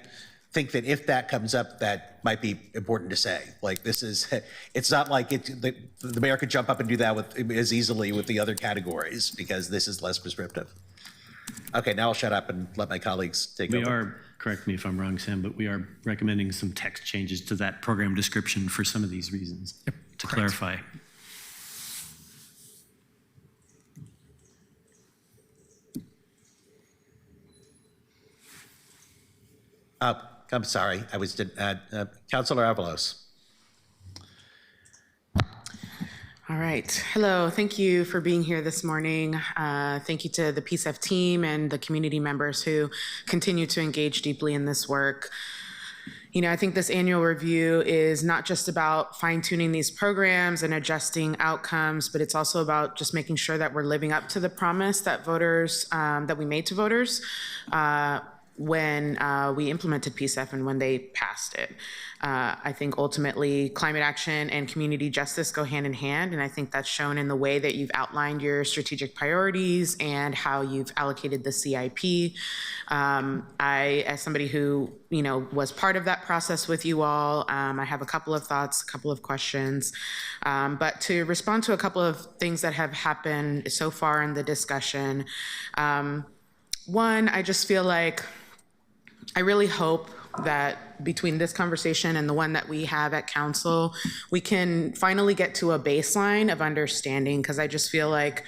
Speaker 1: think that if that comes up, that might be important to say. It's not like the mayor could jump up and do that as easily with the other categories, because this is less prescriptive. Okay, now I'll shut up and let my colleagues take over.
Speaker 6: Correct me if I'm wrong, Sam, but we are recommending some text changes to that program description for some of these reasons.
Speaker 3: Yep,
Speaker 6: to
Speaker 3: correct.
Speaker 6: Clarify.
Speaker 1: I'm sorry, Councilor Avalos.
Speaker 10: All right. Hello. Thank you for being here this morning. Thank you to the PSEF team and the community members who continue to engage deeply in this work. You know, I think this annual review is not just about fine-tuning these programs and adjusting outcomes, but it's also about just making sure that we're living up to the promise that that we made to voters when we implemented PSEF and when they passed it. I think ultimately climate action and community justice go hand in hand, and I think that's shown in the way that you've outlined your strategic priorities and how you've allocated the CIP. I, as somebody who was part of that process with you all, I have a couple of thoughts, a couple of questions, but to respond to a couple of things that have happened so far in the discussion. One, I just feel like I really hope that between this conversation and the one that we have at council, we can finally get to a baseline of understanding, because I just feel like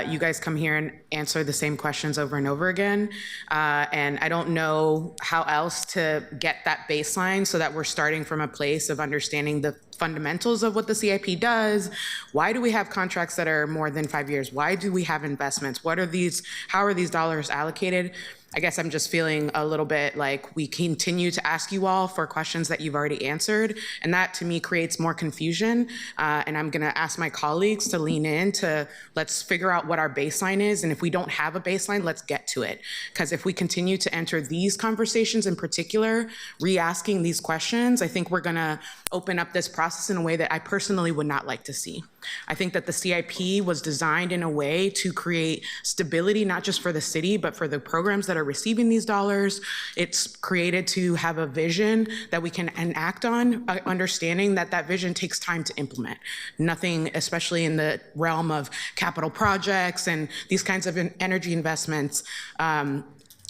Speaker 10: you guys come here and answer the same questions over and over again. And I don't know how else to get that baseline so that we're starting from a place of understanding the fundamentals of what the CIP does. Why do we have contracts that are more than 5 years? Why do we have investments? What are these? How are these dollars allocated? I guess I'm just feeling a little bit like we continue to ask you all for questions that you've already answered. And that to me creates more confusion. And I'm gonna ask my colleagues to lean in to let's figure out what our baseline is. And if we don't have a baseline, let's get to it. Because if we continue to enter these conversations in particular, re-asking these questions, I think we're gonna open up this process process in a way that I personally would not like to see. I think that the CIP was designed in a way to create stability, not just for the city, but for the programs that are receiving these dollars. It's created to have a vision that we can enact on, understanding that that vision takes time to implement. Nothing, especially in the realm of capital projects and these kinds of energy investments,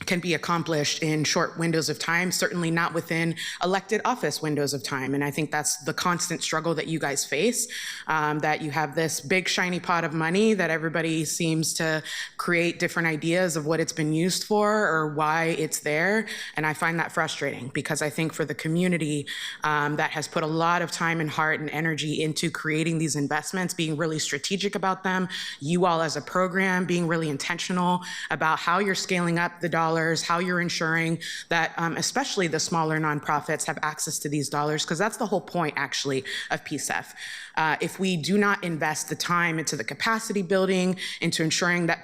Speaker 10: can be accomplished in short windows of time, certainly not within elected office windows of time. And I think that's the constant struggle that you guys face, that you have this big shiny pot of money that everybody seems to create different ideas of what it's been used for or why it's there. And I find that frustrating because I think for the community that has put a lot of time and heart and energy into creating these investments, being really strategic about them, you all as a program being really intentional about how you're scaling up the dollars, how you're ensuring that especially the smaller nonprofits have access to these dollars, because that's the whole point actually of PSEF. If we do not invest the time into the capacity building, into ensuring that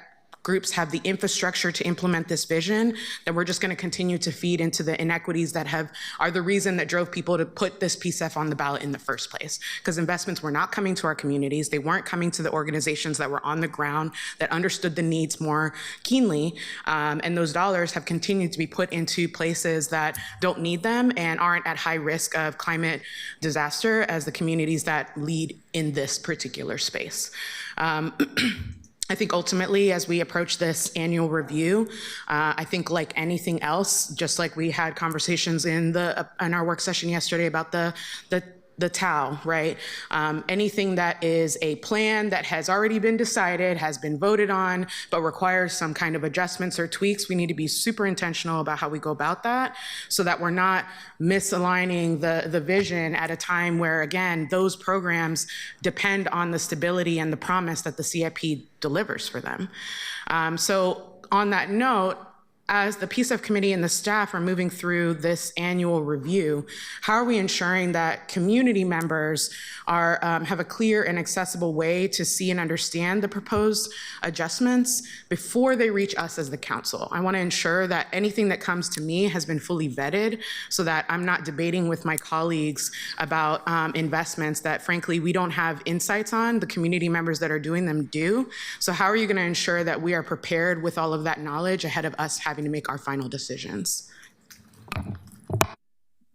Speaker 10: groups have the infrastructure to implement this vision, then we're just going to continue to feed into the inequities that are the reason that drove people to put this PSEF on the ballot in the first place. Because investments were not coming to our communities, they weren't coming to the organizations that were on the ground, that understood the needs more keenly, and those dollars have continued to be put into places that don't need them and aren't at high risk of climate disaster as the communities that lead in this particular space. I think ultimately, as we approach this annual review, I think like anything else, just like we had conversations in our work session yesterday about the TAO, right? Anything that is a plan that has already been decided, has been voted on, but requires some kind of adjustments or tweaks, we need to be super intentional about how we go about that so that we're not misaligning the vision at a time where, again, those programs depend on the stability and the promise that the CIP delivers for them. So on that note, as the PSEF committee and the staff are moving through this annual review, how are we ensuring that community members have a clear and accessible way to see and understand the proposed adjustments before they reach us as the council? I want to ensure that anything that comes to me has been fully vetted so that I'm not debating with my colleagues about investments that frankly we don't have insights on. The community members that are doing them do. So how are you going to ensure that we are prepared with all of that knowledge ahead of us having to make our final decisions?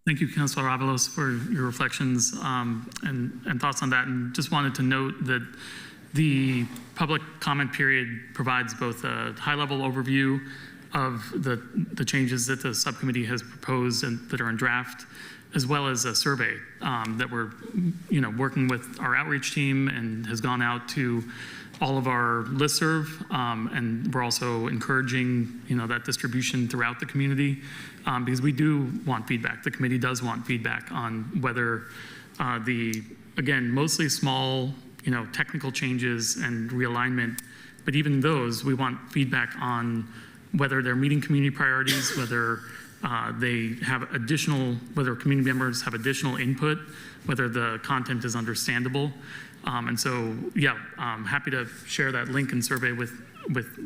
Speaker 7: Thank you, Councilor Avalos, for your reflections and thoughts on that. And just wanted to note that the public comment period provides both a high-level overview of the changes that the subcommittee has proposed and that are in draft, as well as a survey that we're working with our outreach team and has gone out to all of our listserv, and we're also encouraging that distribution throughout the community because we do want feedback. The committee does want feedback on whether again, mostly small technical changes and realignment, but even those, we want feedback on whether they're meeting community priorities, whether they have whether community members have additional input, whether the content is understandable. And so, yeah, I'm happy to share that link and survey with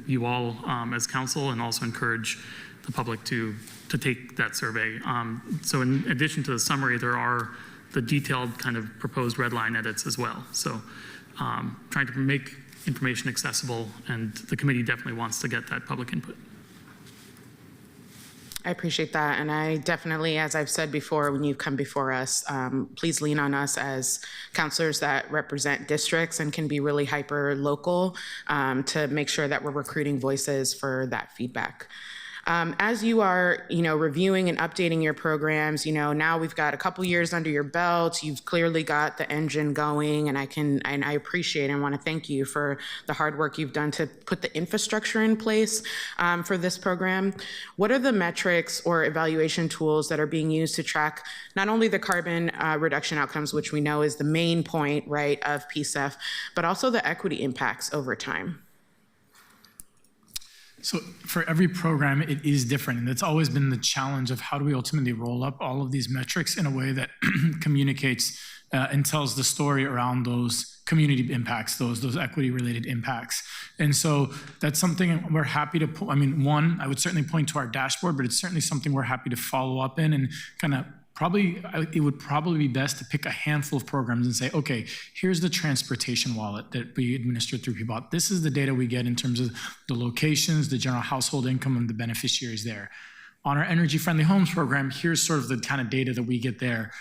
Speaker 7: you all as council, and also encourage the public to take that survey. So in addition to the summary, there are the detailed kind of proposed red line edits as well. So trying to make information accessible, and the committee definitely wants to get that public input.
Speaker 10: I appreciate that. And I definitely, as I've said before, when you've come before us, please lean on us as counselors that represent districts and can be really hyper local to make sure that we're recruiting voices for that feedback. As you are, reviewing and updating your programs, now we've got a couple years under your belt. You've clearly got the engine going, and I appreciate and want to thank you for the hard work you've done to put the infrastructure in place for this program. What are the metrics or evaluation tools that are being used to track not only the carbon reduction outcomes, which we know is the main point, right, of PSEF, but also the equity impacts over time?
Speaker 3: So for every program, it is different. And it's always been the challenge of how do we ultimately roll up all of these metrics in a way that communicates and tells the story around those community impacts, those equity-related impacts. And so that's something we're happy to, I would certainly point to our dashboard, but it's certainly something we're happy to follow up in and kind of it would probably be best to pick a handful of programs and say, okay, here's the transportation wallet that we administer through PBOT. This is the data we get in terms of the locations, the general household income, and the beneficiaries there. On our energy-friendly homes program, here's sort of the kind of data that we get there.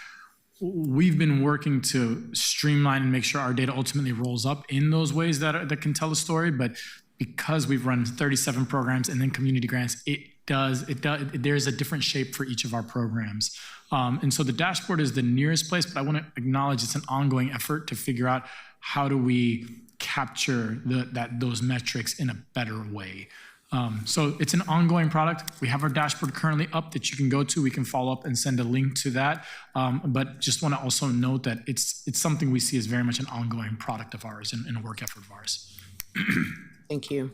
Speaker 3: We've been working to streamline and make sure our data ultimately rolls up in those ways that can tell a story, but because we've run 37 programs and then community grants, there's a different shape for each of our programs. And so the dashboard is the nearest place, but I want to acknowledge it's an ongoing effort to figure out how do we capture those metrics in a better way. So it's an ongoing product. We have our dashboard currently up that you can go to. We can follow up and send a link to that. But just want to also note that it's something we see as very much an ongoing product of ours and a work effort of ours.
Speaker 10: Thank you.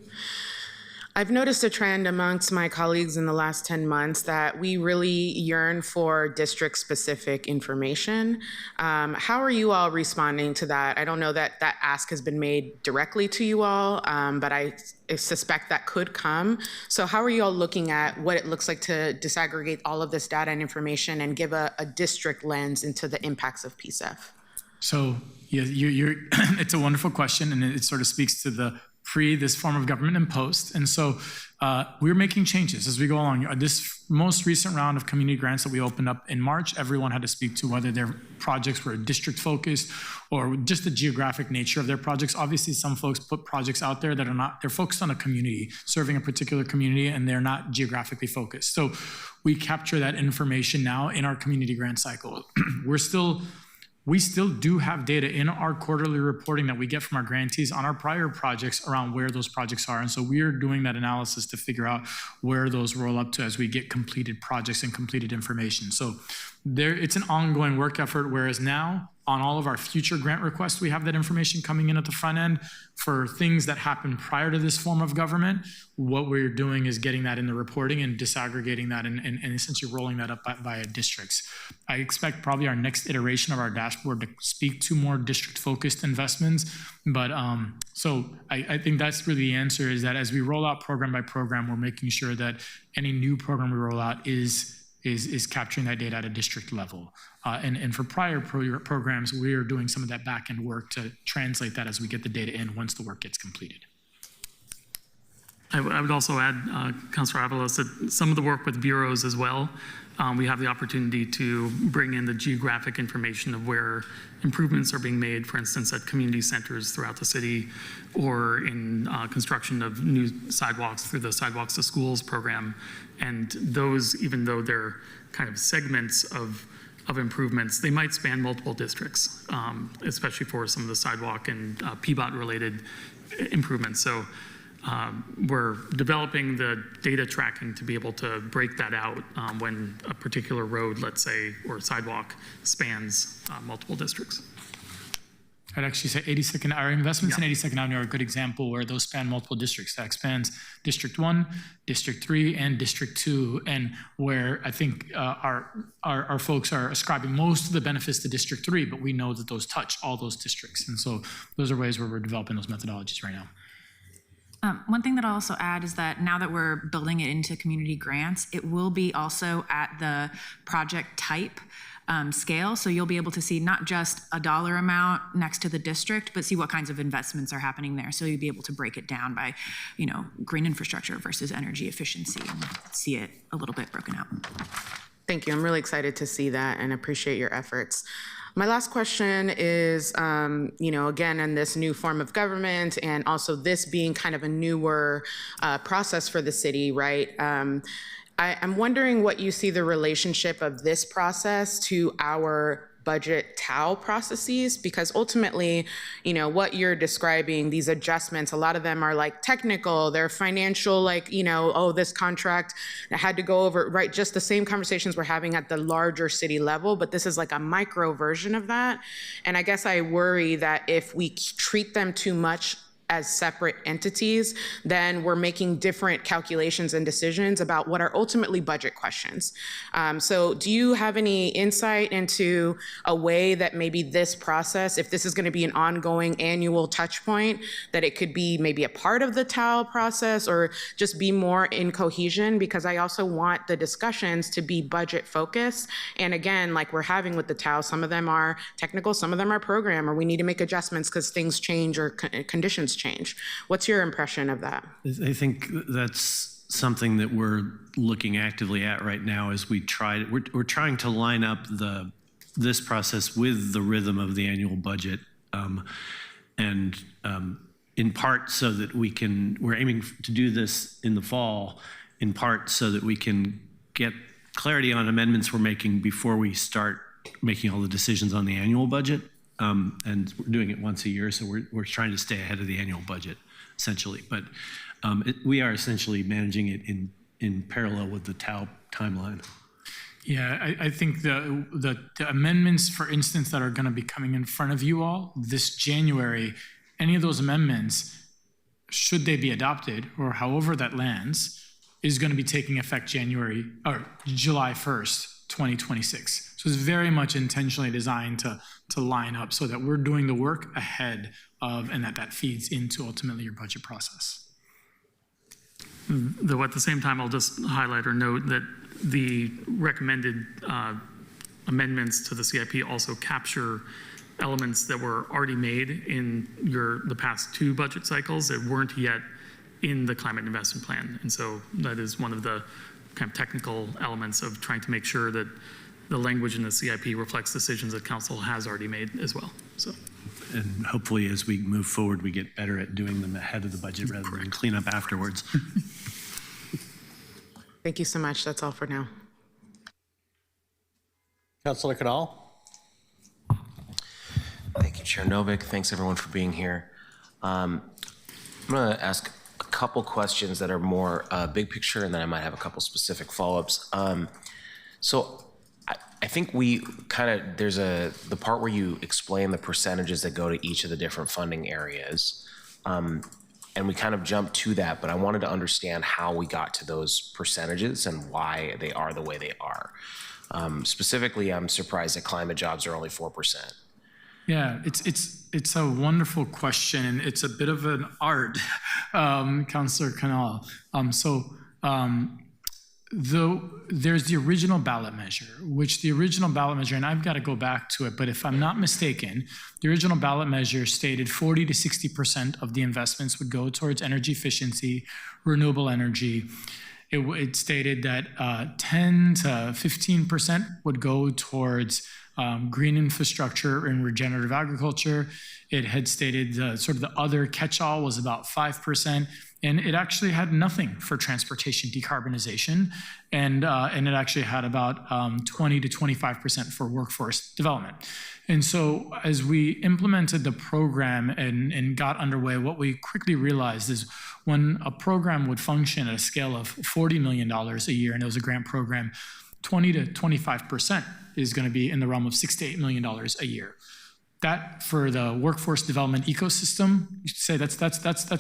Speaker 10: I've noticed a trend amongst my colleagues in the last 10 months that we really yearn for district-specific information. How are you all responding to that? I don't know that that ask has been made directly to you all, but I suspect that could come. So how are you all looking at what it looks like to disaggregate all of this data and information and give a district lens into the impacts of PSEF? So
Speaker 3: yeah, it's a wonderful question, and it sort of speaks to the this form of government and post. And so we're making changes as we go along. This most recent round of community grants that we opened up in March, everyone had to speak to whether their projects were district focused or just the geographic nature of their projects. Obviously, some folks put projects out there that are not, they're focused on a community, serving a particular community, and they're not geographically focused. So we capture that information now in our community grant cycle. We still do have data in our quarterly reporting that we get from our grantees on our prior projects around where those projects are. And so we are doing that analysis to figure out where those roll up to as we get completed projects and completed information. So it's an ongoing work effort, whereas now on all of our future grant requests, we have that information coming in at the front end. For things that happened prior to this form of government, what we're doing is getting that in the reporting and disaggregating that and essentially rolling that up via districts. I expect probably our next iteration of our dashboard to speak to more district-focused investments. But so I think that's really the answer, is that as we roll out program by program, we're making sure that any new program we roll out is capturing that data at a district level. And for prior programs, we are doing some of that back-end work to translate that as we get the data in once the work gets completed.
Speaker 7: I would also add, Councilor Avalos, that some of the work with bureaus as well, we have the opportunity to bring in the geographic information of where improvements are being made, for instance, at community centers throughout the city, or in construction of new sidewalks through the Sidewalks to Schools program. And those, even though they're kind of segments of improvements, they might span multiple districts, especially for some of the sidewalk and PBOT-related improvements. So we're developing the data tracking to be able to break that out when a particular road, let's say, or sidewalk spans multiple districts.
Speaker 3: I'd actually say 82nd, our investments in 82nd Avenue are a good example where those span multiple districts. That expands District 1, District 3, and District 2, and where I think our folks are ascribing most of the benefits to District 3, but we know that those touch all those districts. And so those are ways where we're developing those methodologies right now.
Speaker 9: One thing that I'll also add is that now that we're building it into community grants, it will be also at the project type scale. So you'll be able to see not just a dollar amount next to the district, but see what kinds of investments are happening there. So you'll be able to break it down by, green infrastructure versus energy efficiency, and see it a little bit broken out.
Speaker 10: Thank you. I'm really excited to see that and appreciate your efforts. My last question is, again, in this new form of government, and also this being kind of a newer process for the city, right? I'm wondering what you see the relationship of this process to our budget TAO processes, because ultimately, what you're describing, these adjustments, a lot of them are like technical, they're financial, this contract had to go over, right? Just the same conversations we're having at the larger city level, but this is like a micro version of that. And I guess I worry that if we treat them too much as separate entities, then we're making different calculations and decisions about what are ultimately budget questions. So do you have any insight into a way that maybe this process, if this is going to be an ongoing annual touch point, that it could be maybe a part of the TAO process or just be more in cohesion? Because I also want the discussions to be budget focused. And again, like we're having with the TAO, some of them are technical, some of them are program, or we need to make adjustments because things change or conditions change. What's your impression of that?
Speaker 6: I think that's something that we're looking actively at right now as we're trying to line up this process with the rhythm of the annual budget, and in part so that we're aiming to do this in the fall, in part so that we can get clarity on amendments we're making before we start making all the decisions on the annual budget. And we're doing it once a year, so we're trying to stay ahead of the annual budget, essentially. But we are essentially managing it in parallel with the TAO timeline.
Speaker 3: Yeah, I think the amendments, for instance, that are going to be coming in front of you all this January, any of those amendments, should they be adopted, or however that lands, is going to be taking effect July 1st, 2026. So it's very much intentionally designed to line up so that we're doing the work ahead of, and that feeds into ultimately your budget process.
Speaker 7: Though at the same time, I'll just highlight or note that the recommended amendments to the CIP also capture elements that were already made in the past 2 budget cycles that weren't yet in the climate investment plan. And so that is one of the kind of technical elements of trying to make sure that the language in the CIP reflects decisions that council has already made as well. So,
Speaker 6: and hopefully as we move forward, we get better at doing them ahead of the budget rather than clean up afterwards.
Speaker 10: Thank you so much. That's all for now.
Speaker 1: Councilor Canal?
Speaker 11: Thank you, Chair Novick. Thanks everyone for being here. I'm going to ask a couple questions that are more big picture, and then I might have a couple specific follow-ups. So I think there's the part where you explain the percentages that go to each of the different funding areas. And we kind of jumped to that, but I wanted to understand how we got to those percentages and why they are the way they are. Specifically, I'm surprised that climate jobs are only 4%.
Speaker 3: Yeah, it's a wonderful question, and it's a bit of an art, Councillor Canal. There's the original ballot measure, and I've got to go back to it, but if I'm not mistaken, the original ballot measure stated 40 to 60% of the investments would go towards energy efficiency, renewable energy. It stated that 10 to 15% would go towards green infrastructure and regenerative agriculture. It had stated sort of the other catch-all was about 5%, and it actually had nothing for transportation decarbonization, and it actually had about 20 to 25% for workforce development. And so as we implemented the program and got underway, what we quickly realized is when a program would function at a scale of $40 million a year, and it was a grant program, 20 to 25% is going to be in the realm of $6 to $8 million a year. That for the workforce development ecosystem, you say that's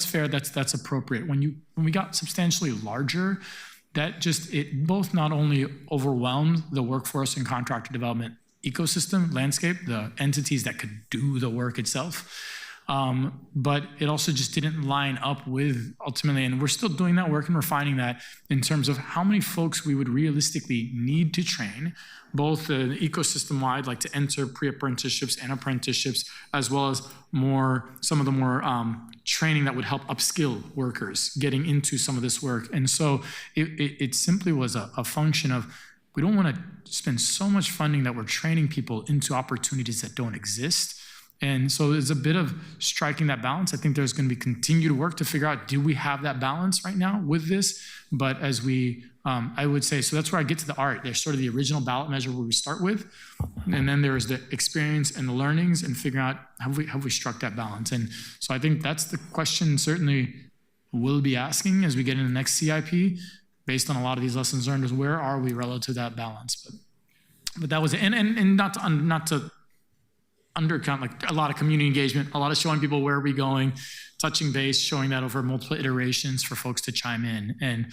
Speaker 3: fair, that's appropriate. When we got substantially larger, it both not only overwhelmed the workforce and contractor development ecosystem landscape, the entities that could do the work itself, but it also just didn't line up with ultimately, and we're still doing that work and refining that in terms of how many folks we would realistically need to train, both ecosystem-wide, like to enter pre-apprenticeships and apprenticeships, as well as some of the more training that would help upskill workers getting into some of this work. And so it simply was a function of, we don't want to spend so much funding that we're training people into opportunities that don't exist. And so there's a bit of striking that balance. I think there's going to be continued work to figure out, do we have that balance right now with this? But as I would say, so that's where I get to the art. There's sort of the original ballot measure where we start with, and then there's the experience and the learnings and figuring out, have we struck that balance? And so I think that's the question certainly we'll be asking as we get into the next CIP, based on a lot of these lessons learned, is where are we relative to that balance? But that was it. And not to undercount, like a lot of community engagement, a lot of showing people where are we going, touching base, showing that over multiple iterations for folks to chime in. And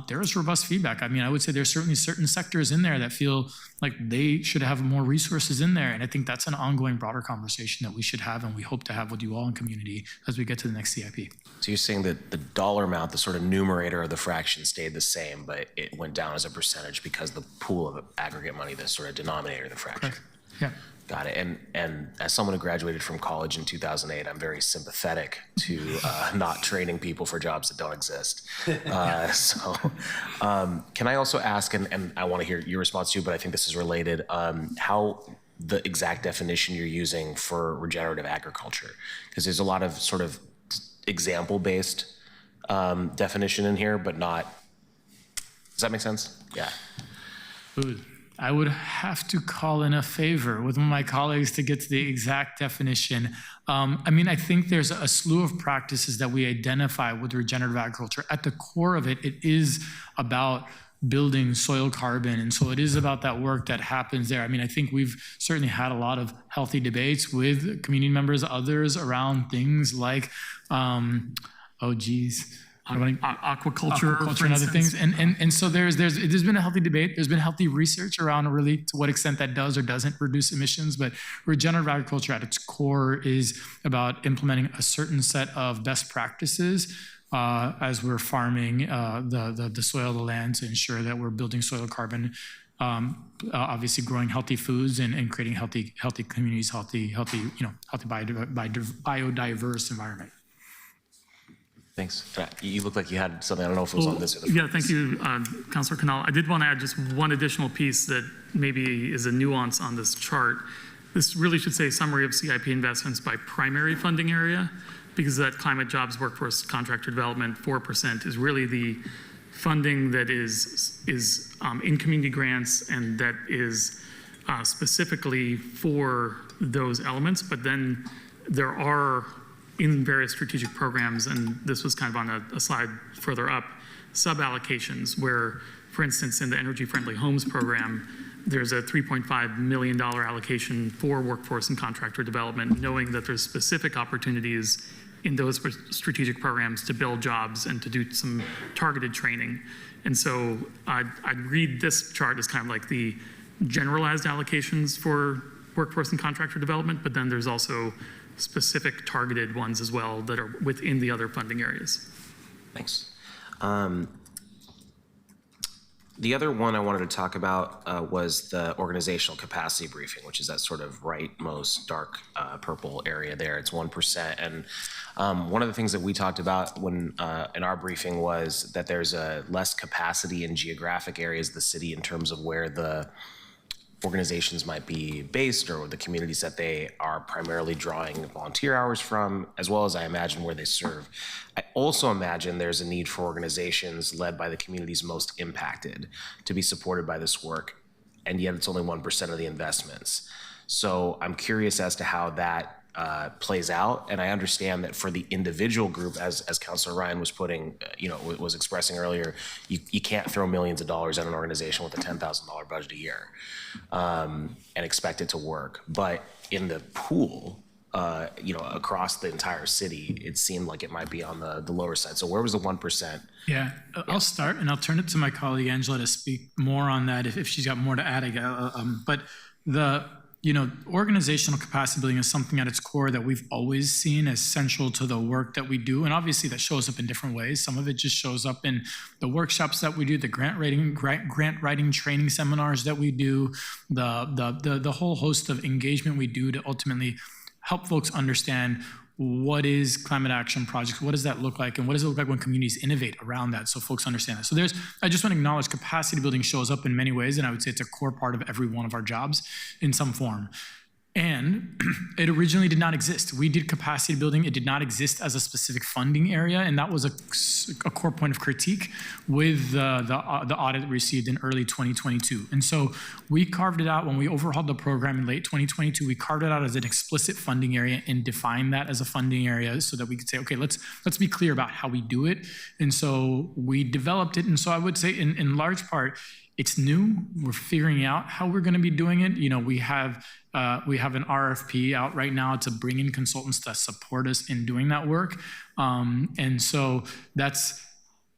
Speaker 3: there is robust feedback. I mean, I would say there's certainly certain sectors in there that feel like they should have more resources in there. And I think that's an ongoing broader conversation that we should have and we hope to have with you all in community as we get to the next CIP.
Speaker 11: So you're saying that the dollar amount, the sort of numerator of the fraction stayed the same, but it went down as a percentage because the pool of aggregate money, the sort of denominator of the fraction.
Speaker 3: Correct. Yeah.
Speaker 11: Got it. And as someone who graduated from college in 2008, I'm very sympathetic to not training people for jobs that don't exist. Can I also ask, and I want to hear your response too, but I think this is related, how the exact definition you're using for regenerative agriculture? Because there's a lot of sort of example-based definition in here, but not, does that make sense? Yeah.
Speaker 3: Ooh. I would have to call in a favor with one of my colleagues to get to the exact definition. I mean, I think there's a slew of practices that we identify with regenerative agriculture. At the core of it, it is about building soil carbon. And so it is about that work that happens there. I mean, I think we've certainly had a lot of healthy debates with community members, others around things like,
Speaker 7: aquaculture
Speaker 3: and other things. And so there's been a healthy debate. There's been healthy research around really to what extent that does or doesn't reduce emissions. But regenerative agriculture at its core is about implementing a certain set of best practices as we're farming the soil, the land, to ensure that we're building soil carbon, obviously growing healthy foods and creating healthy communities, healthy biodiverse environment.
Speaker 11: Thanks. You look like you had something. I don't know if it was on this or the
Speaker 7: Yeah, thank you, Councilor Canal. I did want to add just one additional piece that maybe is a nuance on this chart. This really should say summary of CIP investments by primary funding area, because that climate jobs workforce contractor development 4% is really the funding that is in community grants and that is specifically for those elements. But then there are, in various strategic programs, and this was kind of on a slide further up, sub-allocations where, for instance, in the Energy Friendly Homes program, there's a $3.5 million allocation for workforce and contractor development, knowing that there's specific opportunities in those strategic programs to build jobs and to do some targeted training. And so I'd read this chart as kind of like the generalized allocations for workforce and contractor development, but then there's also specific targeted ones as well that are within the other funding areas.
Speaker 11: Thanks. The other one I wanted to talk about was the organizational capacity briefing, which is that sort of rightmost dark purple area there. It's 1%. And one of the things that we talked about when in our briefing was that there's a less capacity in geographic areas of the city in terms of where the organizations might be based or the communities that they are primarily drawing volunteer hours from, as well as I imagine where they serve. I also imagine there's a need for organizations led by the communities most impacted to be supported by this work, and yet it's only 1% of the investments. So I'm curious as to how that plays out, and I understand that for the individual group, as Councilor Ryan was putting, was expressing earlier, you can't throw millions of dollars at an organization with a $10,000 budget a year and expect it to work. But in the pool, across the entire city, it seemed like it might be on the lower side. So where was the 1%?
Speaker 3: Yeah, I'll start, and I'll turn it to my colleague Angela to speak more on that if she's got more to add. But the organizational capacity building is something at its core that we've always seen as central to the work that we do. And obviously that shows up in different ways. Some of it just shows up in the workshops that we do, the grant writing training seminars that we do, the whole host of engagement we do to ultimately help folks understand what is climate action projects, what does that look like, and what does it look like when communities innovate around that so folks understand that. So I just want to acknowledge capacity building shows up in many ways, and I would say it's a core part of every one of our jobs in some form. And it originally did not exist. We did capacity building. It did not exist as a specific funding area, and that was a core point of critique with the audit that we received in early 2022. And so we carved it out when we overhauled the program in late 2022. We carved it out as an explicit funding area and defined that as a funding area so that we could say, okay, let's be clear about how we do it. And so we developed it. And so I would say in large part, it's new. We're figuring out how we're going to be doing it. You know, we have an RFP out right now to bring in consultants to support us in doing that work. And so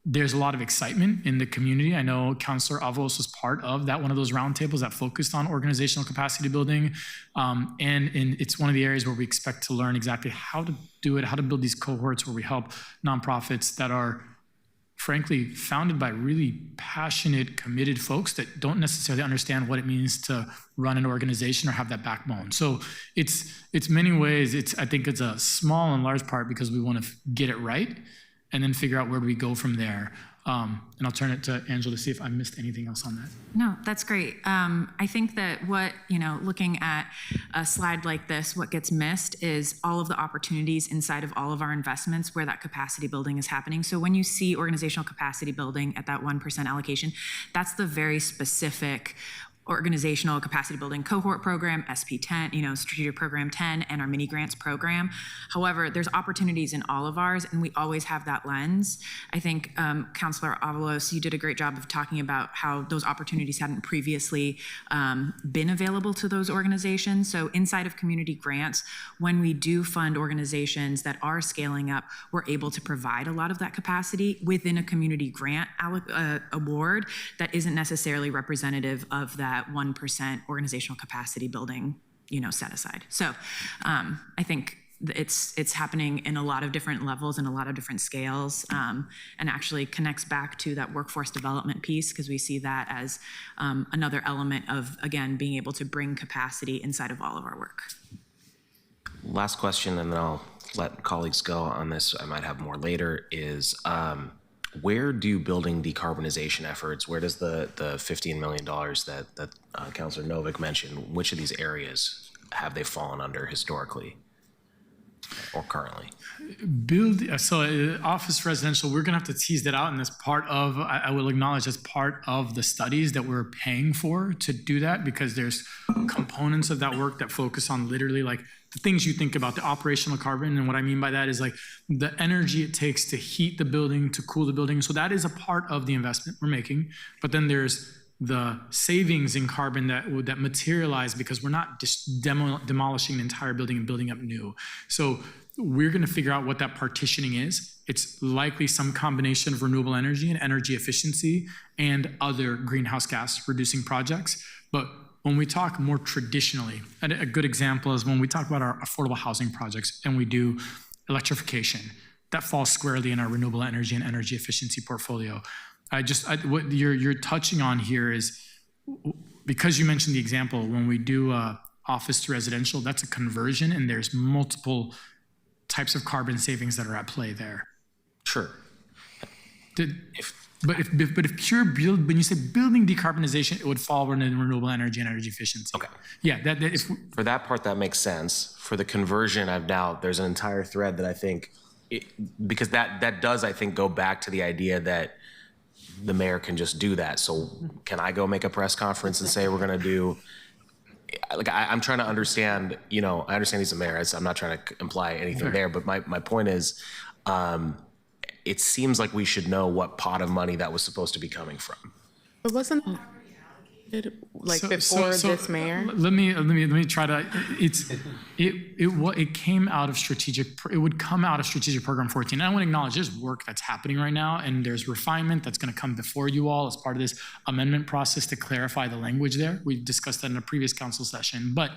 Speaker 3: there's a lot of excitement in the community. I know Councilor Avalos was part of that, one of those roundtables that focused on organizational capacity building. And it's one of the areas where we expect to learn exactly how to do it, how to build these cohorts where we help nonprofits that are frankly founded by really passionate, committed folks that don't necessarily understand what it means to run an organization or have that backbone. So it's many ways, I think it's a small and large part because we want to get it right and then figure out where do we go from there. And I'll turn it to Angela to see if I missed anything else on that.
Speaker 9: No, that's great. I think that looking at a slide like this, what gets missed is all of the opportunities inside of all of our investments where that capacity building is happening. So when you see organizational capacity building at that 1% allocation, that's the very specific organizational capacity building cohort program, SP10, strategic program 10, and our mini grants program. However, there's opportunities in all of ours, and we always have that lens. I think Councilor Avalos, you did a great job of talking about how those opportunities hadn't previously been available to those organizations. So inside of community grants, when we do fund organizations that are scaling up, we're able to provide a lot of that capacity within a community grant award that isn't necessarily representative of that 1% organizational capacity building, set aside. So I think it's happening in a lot of different levels and a lot of different scales, and actually connects back to that workforce development piece, because we see that as another element of, again, being able to bring capacity inside of all of our work.
Speaker 11: Last question, and then I'll let colleagues go on this. I might have more later, is where do building decarbonization efforts, where does the $15 million that Councilor Novick mentioned, which of these areas have they fallen under historically or currently?
Speaker 3: Office residential, we're gonna have to tease that out, and that's part of, I will acknowledge, that's part of the studies that we're paying for to do that, because there's components of that work that focus on literally like the things you think about, the operational carbon. And what I mean by that is like the energy it takes to heat the building, to cool the building. So that is a part of the investment we're making. But then there's the savings in carbon that materialize because we're not just demolishing an entire building and building up new. So we're going to figure out what that partitioning is. It's likely some combination of renewable energy and energy efficiency and other greenhouse gas reducing projects. But when we talk more traditionally, and a good example is when we talk about our affordable housing projects and we do electrification, that falls squarely in our renewable energy and energy efficiency portfolio. What you're touching on here is, because you mentioned the example, when we do office to residential, that's a conversion, and there's multiple types of carbon savings that are at play there.
Speaker 11: Sure.
Speaker 3: But if pure build, when you say building decarbonization, it would fall within renewable energy and energy efficiency.
Speaker 11: Okay.
Speaker 3: Yeah.
Speaker 11: For that part, that makes sense. For the conversion, there's an entire thread that I think, because that does, I think, go back to the idea that the mayor can just do that. So can I go make a press conference and say we're going to do, like, I'm trying to understand, I understand he's a mayor. I'm not trying to imply anything there, but my point is, it seems like we should know what pot of money that was supposed to be coming from.
Speaker 10: But wasn't it allocated before this mayor?
Speaker 3: Let me try to. It came out of strategic. It would come out of strategic program 14. And I want to acknowledge there's work that's happening right now, and there's refinement that's going to come before you all as part of this amendment process to clarify the language there. We discussed that in a previous council session, but.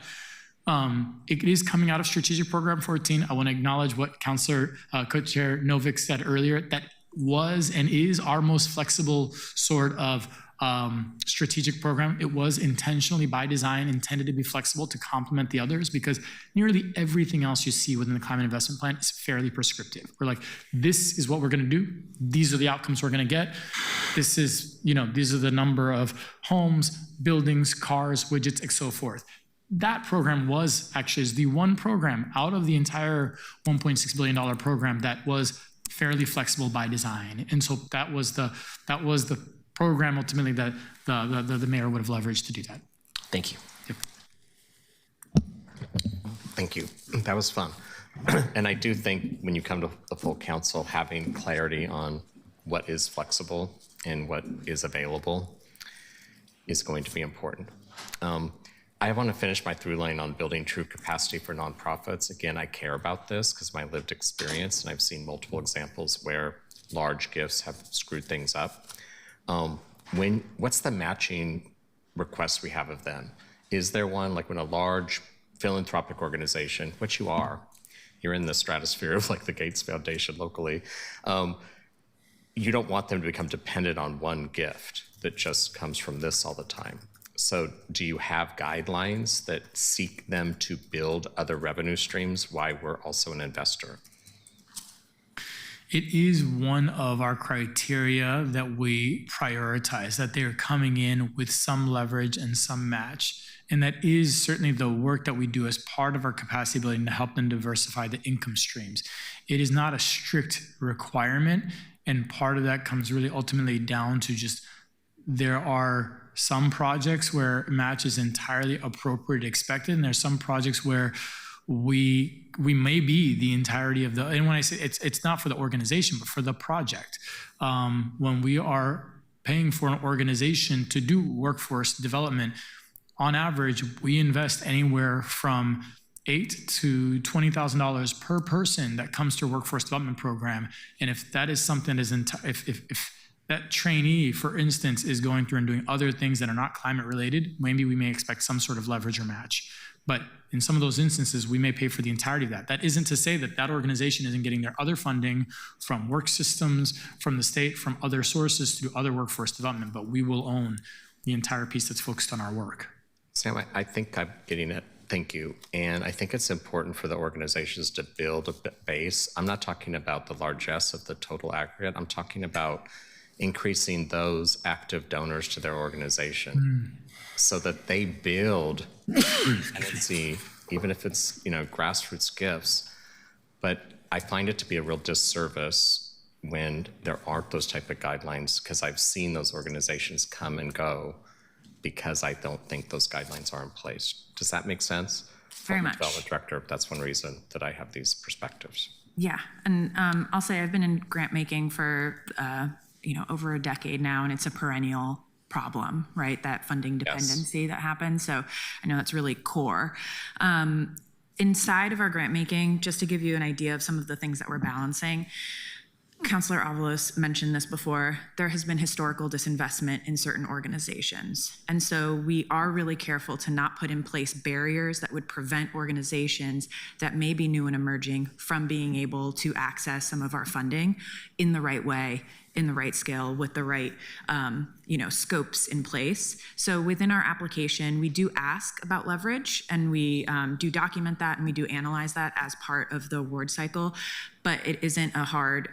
Speaker 3: It is coming out of strategic program 14. I want to acknowledge what Councilor Co-Chair Novick said earlier. That was and is our most flexible sort of strategic program. It was intentionally by design intended to be flexible to complement the others, because nearly everything else you see within the climate investment plan is fairly prescriptive. We're like, this is what we're going to do. These are the outcomes we're going to get. This is, these are the number of homes, buildings, cars, widgets, and so forth. That program was actually the one program out of the entire $1.6 billion program that was fairly flexible by design. And so that was the program ultimately that the mayor would have leveraged to do that.
Speaker 11: Thank you.
Speaker 3: Yep.
Speaker 8: Thank you. That was fun. And I do think when you come to the full council, having clarity on what is flexible and what is available is going to be important. I want to finish my through line on building true capacity for nonprofits. Again, I care about this because my lived experience, and I've seen multiple examples where large gifts have screwed things up. What's the matching request we have of them? Is there one, like when a large philanthropic organization, which you're in the stratosphere of like the Gates Foundation locally, you don't want them to become dependent on one gift that just comes from this all the time. So do you have guidelines that seek them to build other revenue streams while we're also an investor?
Speaker 3: It is one of our criteria that we prioritize, that they're coming in with some leverage and some match. And that is certainly the work that we do as part of our capacity building to help them diversify the income streams. It is not a strict requirement, and part of that comes really ultimately down to just there are some projects where match is entirely appropriate, expected, and there's some projects where we may be the entirety of the, and when I say it's not for the organization, but for the project. When we are paying for an organization to do workforce development, on average, we invest anywhere from $8,000 to $20,000 per person that comes to a workforce development program. And if that is something that is, if that trainee, for instance, is going through and doing other things that are not climate related, maybe we may expect some sort of leverage or match. But in some of those instances, we may pay for the entirety of that. That isn't to say that that organization isn't getting their other funding from work systems, from the state, from other sources to do other workforce development, but we will own the entire piece that's focused on our work.
Speaker 8: Sam, I think I'm getting it. Thank you. And I think it's important for the organizations to build a base. I'm not talking about the largesse of the total aggregate. I'm talking about increasing those active donors to their organization so that they build tendency, even if it's, grassroots gifts. But I find it to be a real disservice when there aren't those type of guidelines, because I've seen those organizations come and go because I don't think those guidelines are in place. Does that make sense?
Speaker 9: Very much.
Speaker 8: Development director, that's one reason that I have these perspectives.
Speaker 9: Yeah, and I'll say I've been in grant making for over a decade now, and it's a perennial problem, right? That funding dependency that happens. So I know that's really core. Inside of our grant making, just to give you an idea of some of the things that we're balancing, Councilor Avalos mentioned this before, there has been historical disinvestment in certain organizations. And so we are really careful to not put in place barriers that would prevent organizations that may be new and emerging from being able to access some of our funding in the right way, in the right scale, with the right scopes in place. So within our application, we do ask about leverage, and we do document that, and we do analyze that as part of the award cycle, but it isn't a hard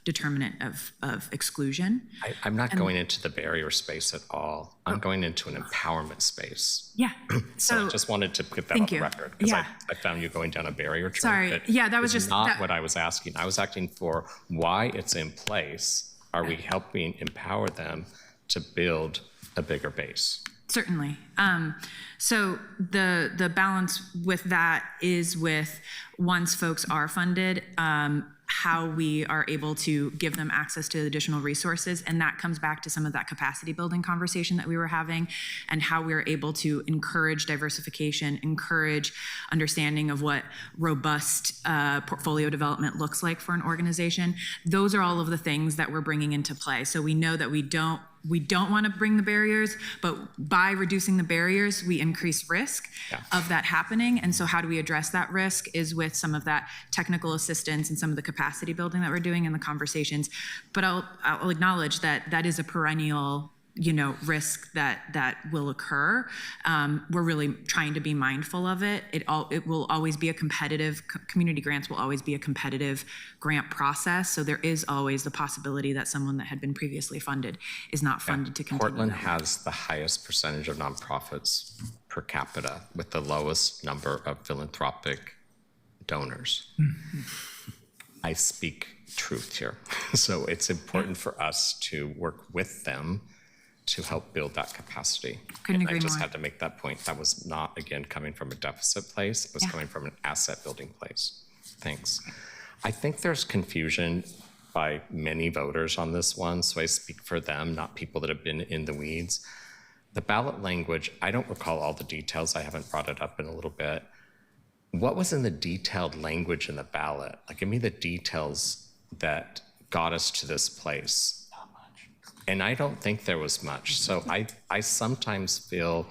Speaker 9: determinant of exclusion.
Speaker 8: I'm not going into the barrier space at all. I'm going into an empowerment space.
Speaker 9: Yeah.
Speaker 8: So I just wanted to put that on the record, because I found you going down a barrier trail.
Speaker 9: Sorry. Yeah, that was just
Speaker 8: not what I was asking. I was asking for why it's in place. Are we helping empower them to build a bigger base?
Speaker 9: Certainly. So the balance with that is with, once folks are funded, how we are able to give them access to additional resources. And that comes back to some of that capacity building conversation that we were having, and how we're able to encourage diversification, encourage understanding of what robust portfolio development looks like for an organization. Those are all of the things that we're bringing into play. So we know that we don't want to bring the barriers, but by reducing the barriers, we increase risk of that happening. And so how do we address that risk is with some of that technical assistance and some of the capacity building that we're doing in the conversations. But I'll acknowledge that that is a perennial risk that will occur. We're really trying to be mindful of it. It will always be a competitive, community grants will always be a competitive grant process. So there is always the possibility that someone that had been previously funded is not funded to continue.
Speaker 8: Portland has the highest percentage of nonprofits per capita with the lowest number of philanthropic donors. I speak truth here. So it's important for us to work with them to help build that capacity.
Speaker 9: Couldn't agree
Speaker 8: I just
Speaker 9: more.
Speaker 8: had to make that point. That was not, again, coming from a deficit place. It was coming from an asset building place. Thanks. I think there's confusion by many voters on this one, so I speak for them, not people that have been in the weeds. the ballot language, I don't recall all the details. I haven't brought it up in a little bit. What was in the detailed language in the ballot? Like, give me the details that got us to this place. Not much. And I don't think there was much. So I sometimes I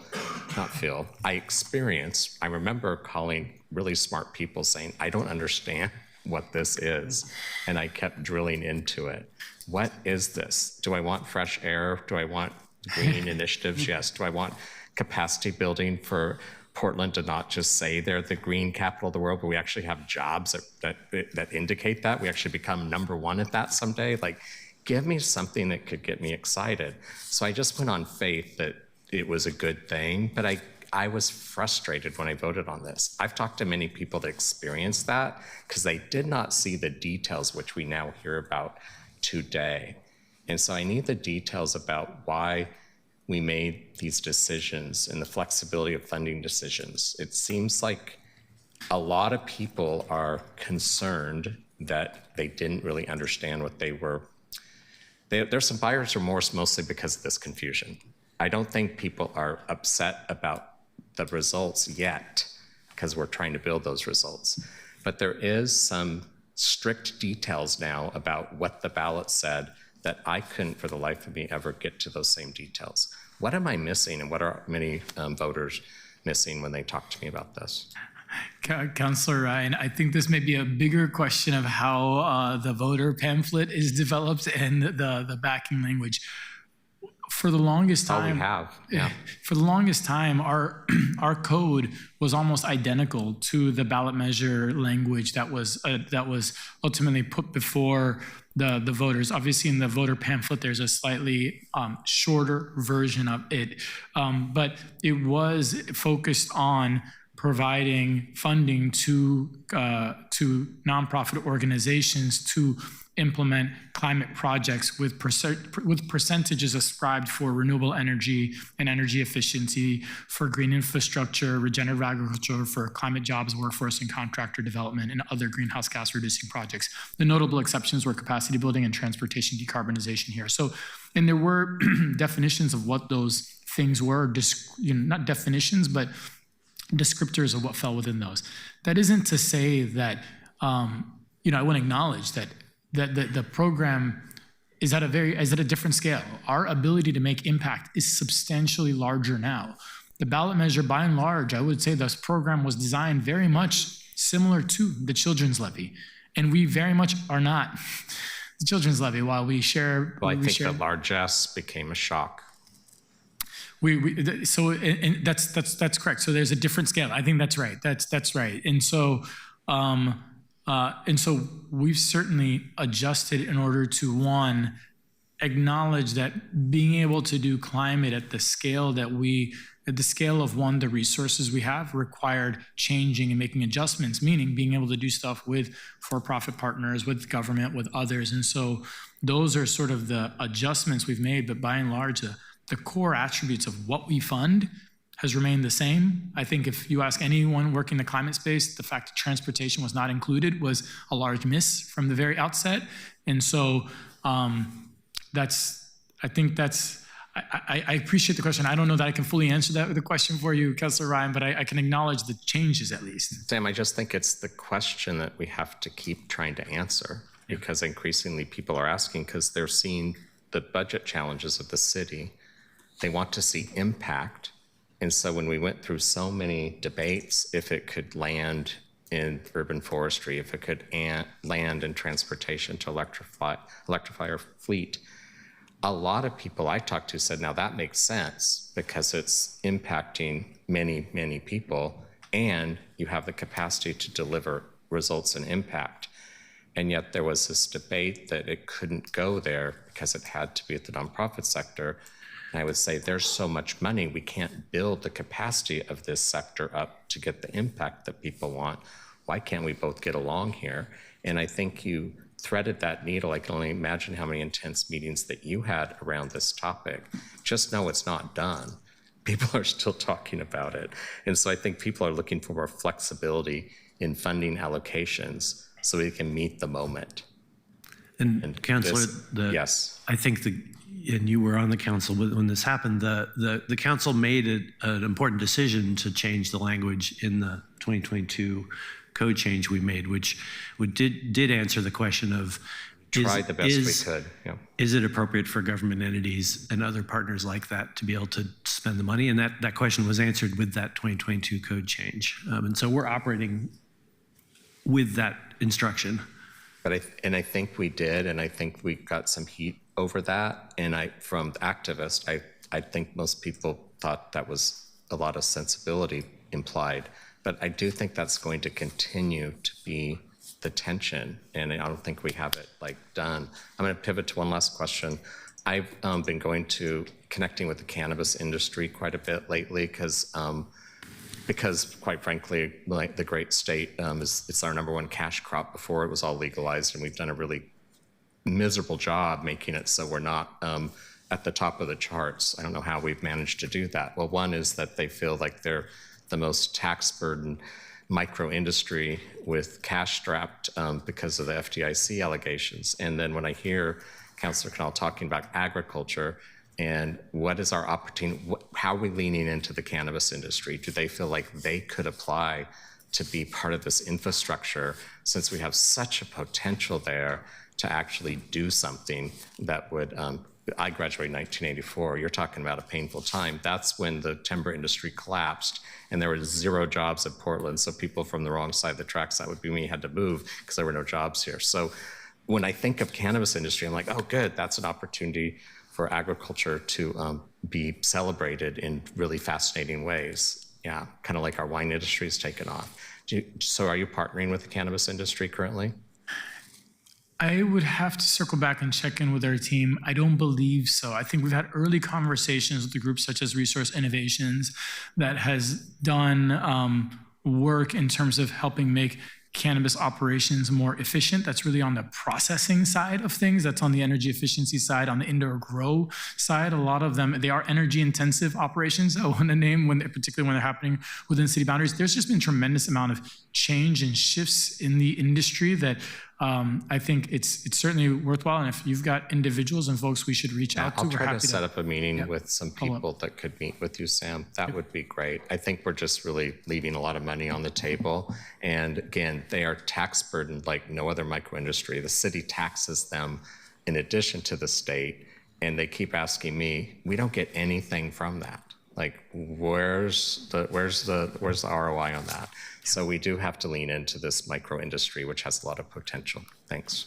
Speaker 8: remember calling really smart people saying, I don't understand what this is. And I kept drilling into it. What is this? Do I want fresh air? Do I want green initiatives? Yes. Do I want capacity building for Portland to not just say they're the green capital of the world, but we actually have jobs that indicate that? We actually become #1 at that someday? Like, give me something that could get me excited. So I just went on faith that it was a good thing, but I was frustrated when I voted on this. I've talked to many people that experienced that because they did not see the details, which we now hear about today. And so I need the details about why we made these decisions and the flexibility of funding decisions. It seems like a lot of people are concerned that they didn't really understand what they were. There's some buyer's remorse mostly because of this confusion. I don't think people are upset about the results yet because we're trying to build those results. But there is some strict details now about what the ballot said that I couldn't for the life of me ever get to those same details. What am I missing, and what are many voters missing when they talk to me about this?
Speaker 3: Councilor Ryan, I think this may be a bigger question of how the voter pamphlet is developed and the backing language. For the longest time,
Speaker 8: we have. Yeah.
Speaker 3: For the longest time, our code was almost identical to the ballot measure language that was ultimately put before the voters. Obviously, in the voter pamphlet, there's a slightly shorter version of it, but it was focused on providing funding to nonprofit organizations to implement climate projects with percentages ascribed for renewable energy and energy efficiency, for green infrastructure, regenerative agriculture, for climate jobs, workforce and contractor development, and other greenhouse gas reducing projects. The notable exceptions were capacity building and transportation decarbonization here. So, and there were definitions of what those things were, not definitions, but descriptors of what fell within those. That isn't to say that, I want to acknowledge that the program is at a different scale. Our ability to make impact is substantially larger now. The ballot measure, by and large, I would say this program was designed very much similar to the children's levy, and we very much are not the children's levy. While we share,
Speaker 8: well, I think the largesse became a shock.
Speaker 3: And that's correct. So there's a different scale. I think that's right. That's right. And so we've certainly adjusted in order to, one, acknowledge that being able to do climate at the scale that the resources we have required changing and making adjustments, meaning being able to do stuff with for-profit partners, with government, with others. And so those are sort of the adjustments we've made, but by and large, the core attributes of what we fund has remained the same. I think if you ask anyone working in the climate space, the fact that transportation was not included was a large miss from the very outset. And so I appreciate the question. I don't know that I can fully answer the question for you, Councilor Ryan, but I can acknowledge the changes at least.
Speaker 8: Sam, I just think it's the question that we have to keep trying to answer, because increasingly people are asking because they're seeing the budget challenges of the city. They want to see impact. And so when we went through so many debates, if it could land in urban forestry, if it could land in transportation to electrify our fleet, a lot of people I talked to said, now that makes sense because it's impacting many, many people, and you have the capacity to deliver results and impact. And yet there was this debate that it couldn't go there because it had to be at the nonprofit sector. And I would say there's so much money, we can't build the capacity of this sector up to get the impact that people want. Why can't we both get along here? And I think you threaded that needle. I can only imagine how many intense meetings that you had around this topic. Just know it's not done. People are still talking about it. And so I think people are looking for more flexibility in funding allocations so we can meet the moment.
Speaker 6: And Councillor,
Speaker 8: yes.
Speaker 6: I think and you were on the council when this happened, the council made an important decision to change the language in the 2022 code change we made, which did answer the question of,
Speaker 8: Tried the best we could, yeah.
Speaker 6: Is it appropriate for government entities and other partners like that to be able to spend the money? And that question was answered with that 2022 code change. And so we're operating with that instruction.
Speaker 8: But I think we did, and I think we got some heat over that. And from the activists, I think most people thought that was a lot of sensibility implied. But I do think that's going to continue to be the tension, and I don't think we have it done. I'm going to pivot to one last question. I've been connecting with the cannabis industry quite a bit lately because quite frankly, the great state it's our #1 cash crop before it was all legalized, and we've done a really miserable job making it so we're not at the top of the charts. I don't know how we've managed to do that. Well, one is that they feel like they're the most tax burdened micro industry with cash strapped because of the FDIC allegations. And then when I hear Councilor Knoll talking about agriculture and what is our opportunity, how are we leaning into the cannabis industry? Do they feel like they could apply to be part of this infrastructure since we have such a potential there to actually do something that would, I graduated in 1984. You're talking about a painful time. That's when the timber industry collapsed and there were 0 jobs in Portland. So people from the wrong side of the tracks, that would be me, had to move because there were no jobs here. So when I think of cannabis industry, I'm like, oh, good, that's an opportunity for agriculture to be celebrated in really fascinating ways. Yeah, kind of like our wine industry has taken off. So are you partnering with the cannabis industry currently?
Speaker 3: I would have to circle back and check in with our team. I don't believe so. I think we've had early conversations with the groups such as Resource Innovations that has done work in terms of helping make cannabis operations more efficient. That's really on the processing side of things. That's on the energy efficiency side, on the indoor grow side. A lot of them, they are energy intensive operations. I want to name, particularly when they're happening within city boundaries. There's just been tremendous amount of change and shifts in the industry that I think it's certainly worthwhile. And if you've got individuals and folks we should reach out to,
Speaker 8: I'll
Speaker 3: we're
Speaker 8: try
Speaker 3: happy
Speaker 8: to set up a meeting with some people that could meet with you, Sam. That would be great. I think we're just really leaving a lot of money on the table. And again, they are tax burdened like no other micro industry. The city taxes them in addition to the state. And they keep asking me, we don't get anything from that. Like, where's the ROI on that? So we do have to lean into this micro industry, which has a lot of potential. Thanks.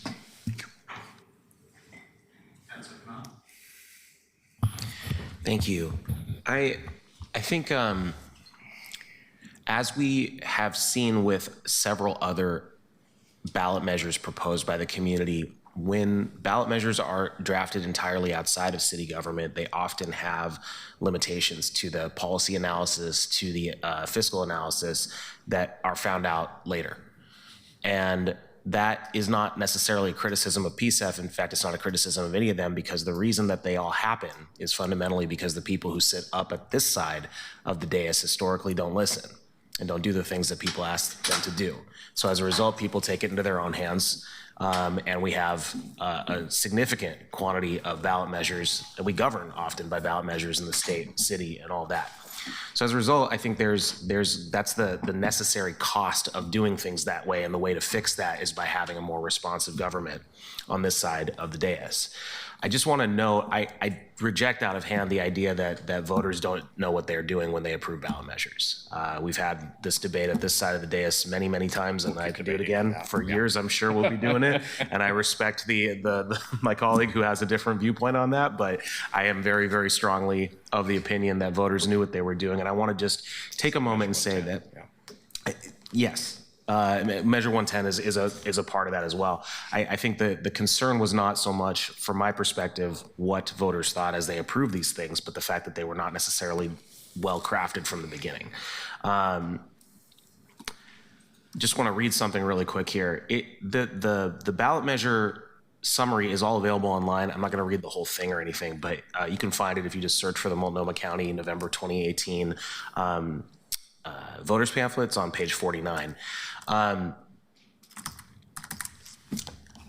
Speaker 11: Thank you. I think as we have seen with several other ballot measures proposed by the community, when ballot measures are drafted entirely outside of city government, they often have limitations to the policy analysis, to the fiscal analysis that are found out later. And that is not necessarily a criticism of PSEF. In fact, it's not a criticism of any of them, because the reason that they all happen is fundamentally because the people who sit up at this side of the dais historically don't listen and don't do the things that people ask them to do. So as a result, people take it into their own hands. And we have a significant quantity of ballot measures that we govern often by ballot measures in the state, city, and all that. So as a result, I think that's the necessary cost of doing things that way, and the way to fix that is by having a more responsive government on this side of the dais. I just want to note, I reject out of hand the idea that voters don't know what they're doing when they approve ballot measures. We've had this debate at this side of the dais many, many times, and I could do it again for years. I'm sure we'll be doing it, and I respect my colleague who has a different viewpoint on that, but I am very, very strongly of the opinion that voters knew what they were doing, and I want to just take a moment and say that, yes. Measure 110 is a part of that as well. I think the concern was not so much, from my perspective, what voters thought as they approved these things, but the fact that they were not necessarily well crafted from the beginning. Just want to read something really quick here. The ballot measure summary is all available online. I'm not going to read the whole thing or anything, but you can find it if you just search for the Multnomah County November 2018 voters pamphlets on page 49.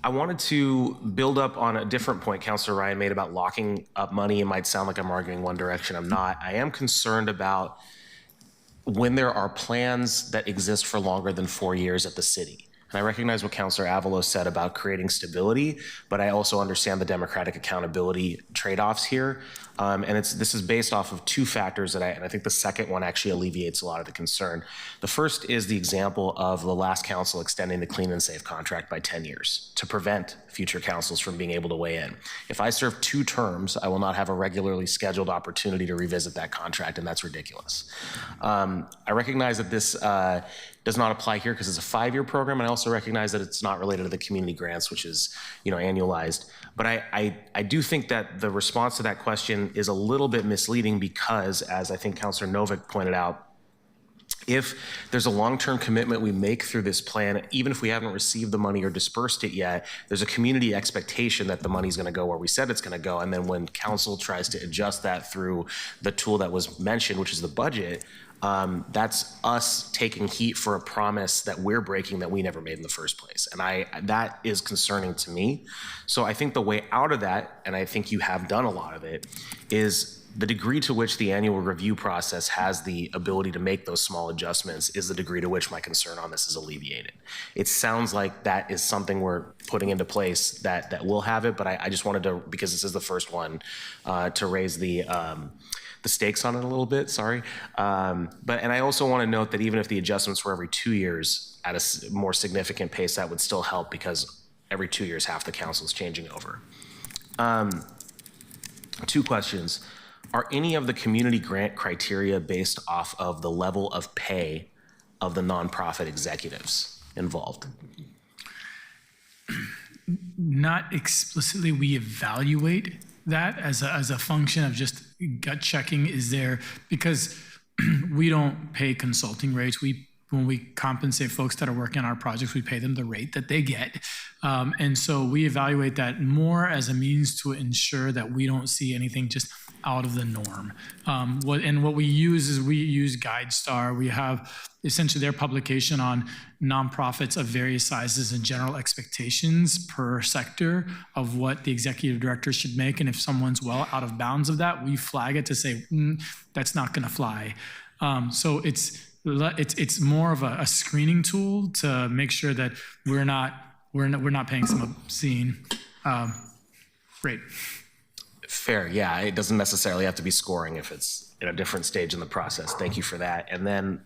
Speaker 11: I wanted to build up on a different point Councilor Ryan made about locking up money. It might sound like I'm arguing one direction. I'm not. I am concerned about when there are plans that exist for longer than 4 years at the city. And I recognize what Councilor Avalos said about creating stability, but I also understand the democratic accountability trade-offs here. And this is based off of two factors and I think the second one actually alleviates a lot of the concern. The first is the example of the last council extending the Clean and Safe contract by 10 years to prevent future councils from being able to weigh in. If I serve 2 terms, I will not have a regularly scheduled opportunity to revisit that contract, and that's ridiculous. I recognize that this does not apply here because it's a 5-year program, and I also recognize that it's not related to the community grants, which is, annualized. But I do think that the response to that question is a little bit misleading because, as I think Councilor Novick pointed out, if there's a long-term commitment we make through this plan, even if we haven't received the money or dispersed it yet, there's a community expectation that the money's going to go where we said it's going to go. And then when council tries to adjust that through the tool that was mentioned, which is the budget, that's us taking heat for a promise that we're breaking that we never made in the first place. And that is concerning to me. So I think the way out of that, and I think you have done a lot of it, is the degree to which the annual review process has the ability to make those small adjustments is the degree to which my concern on this is alleviated. It sounds like that is something we're putting into place that will have it, but I just wanted to, because this is the first one, to raise the stakes on it a little bit, sorry. And I also want to note that even if the adjustments were every 2 years at a more significant pace, that would still help because every 2 years, half the council is changing over. 2 questions. Are any of the community grant criteria based off of the level of pay of the nonprofit executives involved?
Speaker 3: Not explicitly. We evaluate that as a function of just gut checking. Is there, because we don't pay consulting rates. When we compensate folks that are working on our projects, we pay them the rate that they get. And so we evaluate that more as a means to ensure that we don't see anything just out of the norm. What we use is we use GuideStar. We have essentially their publication on nonprofits of various sizes and general expectations per sector of what the executive director should make. And if someone's well out of bounds of that, we flag it to say, that's not gonna fly. So it's more of a screening tool to make sure that we're not paying some obscene rate.
Speaker 11: Fair, yeah. It doesn't necessarily have to be scoring if it's in a different stage in the process. Thank you for that. And then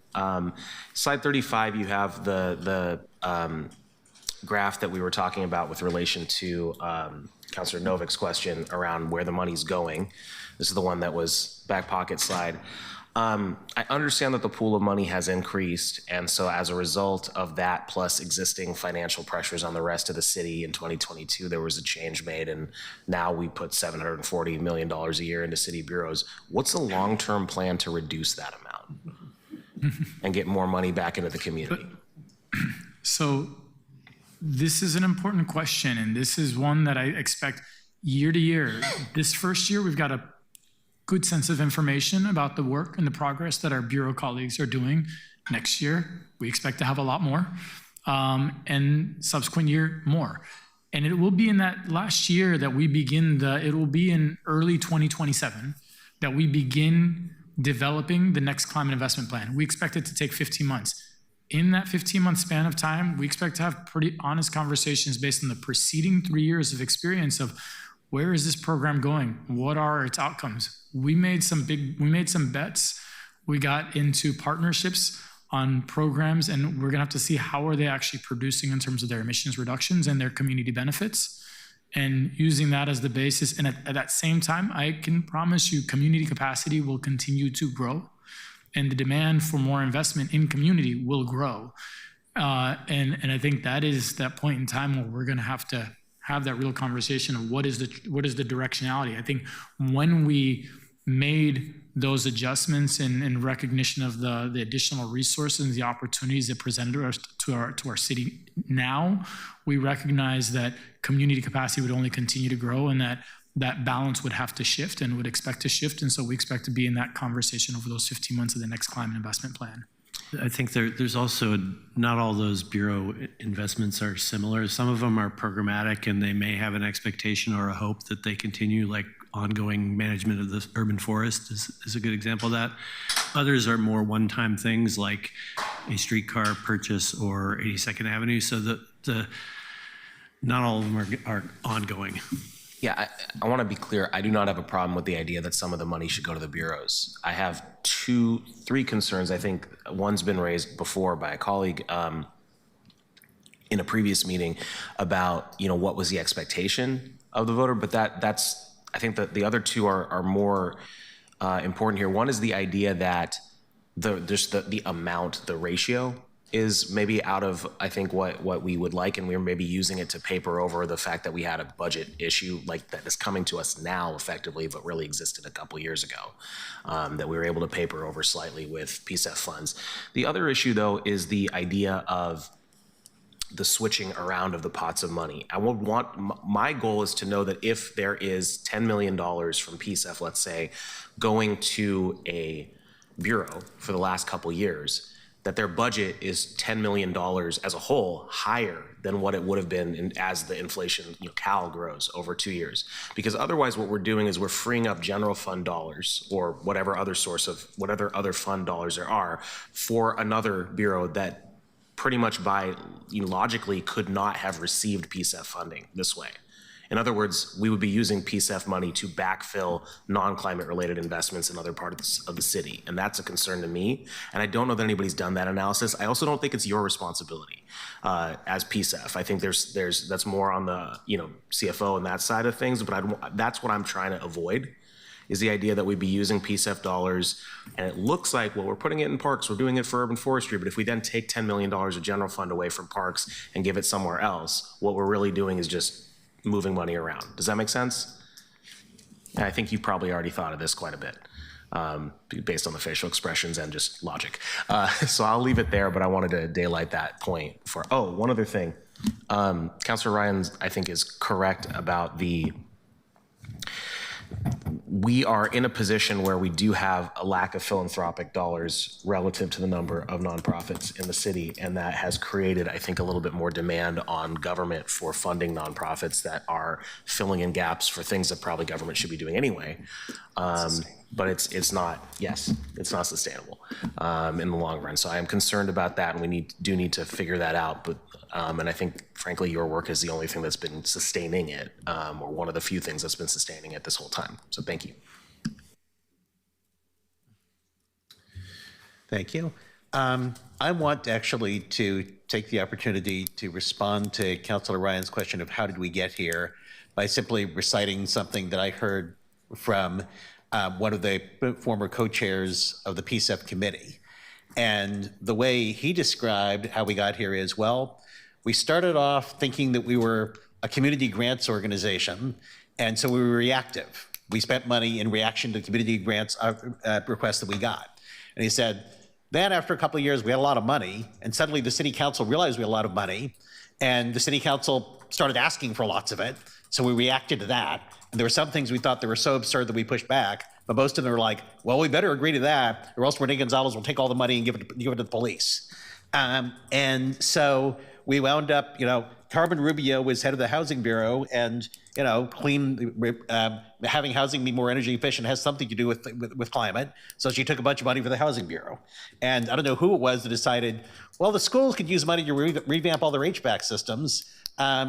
Speaker 11: slide 35, you have the graph that we were talking about with relation to Councilor Novick's question around where the money's going. This is the one that was back pocket slide. I understand that the pool of money has increased, and so as a result of that, plus existing financial pressures on the rest of the city in 2022, there was a change made, and now we put $740 million a year into city bureaus. What's the long-term plan to reduce that amount and get more money back into the community?
Speaker 3: So this is an important question, and this is one that I expect year to year. This first year, we've got a good sense of information about the work and the progress that our bureau colleagues are doing. Next year, we expect to have a lot more, and subsequent year, more. And it will be in that last year that we begin it will be in early 2027 that we begin developing the next climate investment plan. We expect it to take 15 months. In that 15-month span of time, we expect to have pretty honest conversations based on the preceding 3 years of experience of where is this program going? What are its outcomes? We made some bets. We got into partnerships on programs, and we're gonna have to see how are they actually producing in terms of their emissions reductions and their community benefits, and using that as the basis. And at that same time, I can promise you community capacity will continue to grow, and the demand for more investment in community will grow. And I think that is that point in time where we're gonna have to have that real conversation of what is the directionality. I think when we made those adjustments in recognition of the additional resources and the opportunities that presented us to our city now, we recognize that community capacity would only continue to grow, and that balance would have to shift and would expect to shift. And so we expect to be in that conversation over those 15 months of the next climate investment plan.
Speaker 6: I think there's also, not all those bureau investments are similar. Some of them are programmatic and they may have an expectation or a hope that they continue, like ongoing management of the urban forest is a good example of that. Others are more one-time things like a streetcar purchase or 82nd Avenue. So not all of them are ongoing.
Speaker 11: Yeah, I want to be clear. I do not have a problem with the idea that some of the money should go to the bureaus. I have three concerns. I think one's been raised before by a colleague in a previous meeting about, what was the expectation of the voter, but I think that the other two are more important here. One is the idea that the amount, the ratio is maybe out of, I think, what we would like, and we're maybe using it to paper over the fact that we had a budget issue like that is coming to us now effectively, but really existed a couple years ago, that we were able to paper over slightly with PSEF funds. The other issue, though, is the idea of the switching around of the pots of money. My goal is to know that if there is $10 million from PSEF, let's say, going to a bureau for the last couple years, that their budget is $10 million as a whole higher than what it would have been as the inflation, CAL grows over 2 years. Because otherwise what we're doing is we're freeing up general fund dollars or whatever other fund dollars there are for another bureau that pretty much logically could not have received PSEF funding this way. In other words, we would be using PSEF money to backfill non-climate related investments in other parts of the city. And that's a concern to me. And I don't know that anybody's done that analysis. I also don't think it's your responsibility as PSEF. I think that's more on the CFO and that side of things, but that's what I'm trying to avoid, is the idea that we'd be using PSEF dollars, and it looks like, well, we're putting it in parks, we're doing it for urban forestry, but if we then take $10 million of general fund away from parks and give it somewhere else, what we're really doing is just moving money around. Does that make sense? And I think you probably already thought of this quite a bit, based on the facial expressions and just logic. So I'll leave it there, but I wanted to daylight that point for, one other thing. Councilor Ryan, I think, is correct about we are in a position where we do have a lack of philanthropic dollars relative to the number of nonprofits in the city, and that has created, I think, a little bit more demand on government for funding nonprofits that are filling in gaps for things that probably government should be doing anyway. But it's not sustainable in the long run. So I am concerned about that, and we do need to figure that out. But and I think, frankly, your work is the only thing that's been sustaining it, or one of the few things that's been sustaining it this whole time. So thank you.
Speaker 1: Thank you. I want actually to take the opportunity to respond to Councilor Ryan's question of how did we get here by simply reciting something that I heard from one of the former co-chairs of the PSEF committee. And the way he described how we got here is, well, we started off thinking that we were a community grants organization, and so we were reactive. We spent money in reaction to community grants requests that we got. And he said, then after a couple of years, we had a lot of money, and suddenly the city council realized we had a lot of money, and the city council started asking for lots of it, so we reacted to that. And there were some things we thought that were so absurd that we pushed back, but most of them were like, well, we better agree to that, or else Rene Gonzalez will take all the money and give it to the police. And so we wound up, Carmen Rubio was head of the Housing Bureau, and having housing be more energy efficient has something to do with climate. So she took a bunch of money for the Housing Bureau. And I don't know who it was that decided, well, the schools could use money to revamp all their HVAC systems.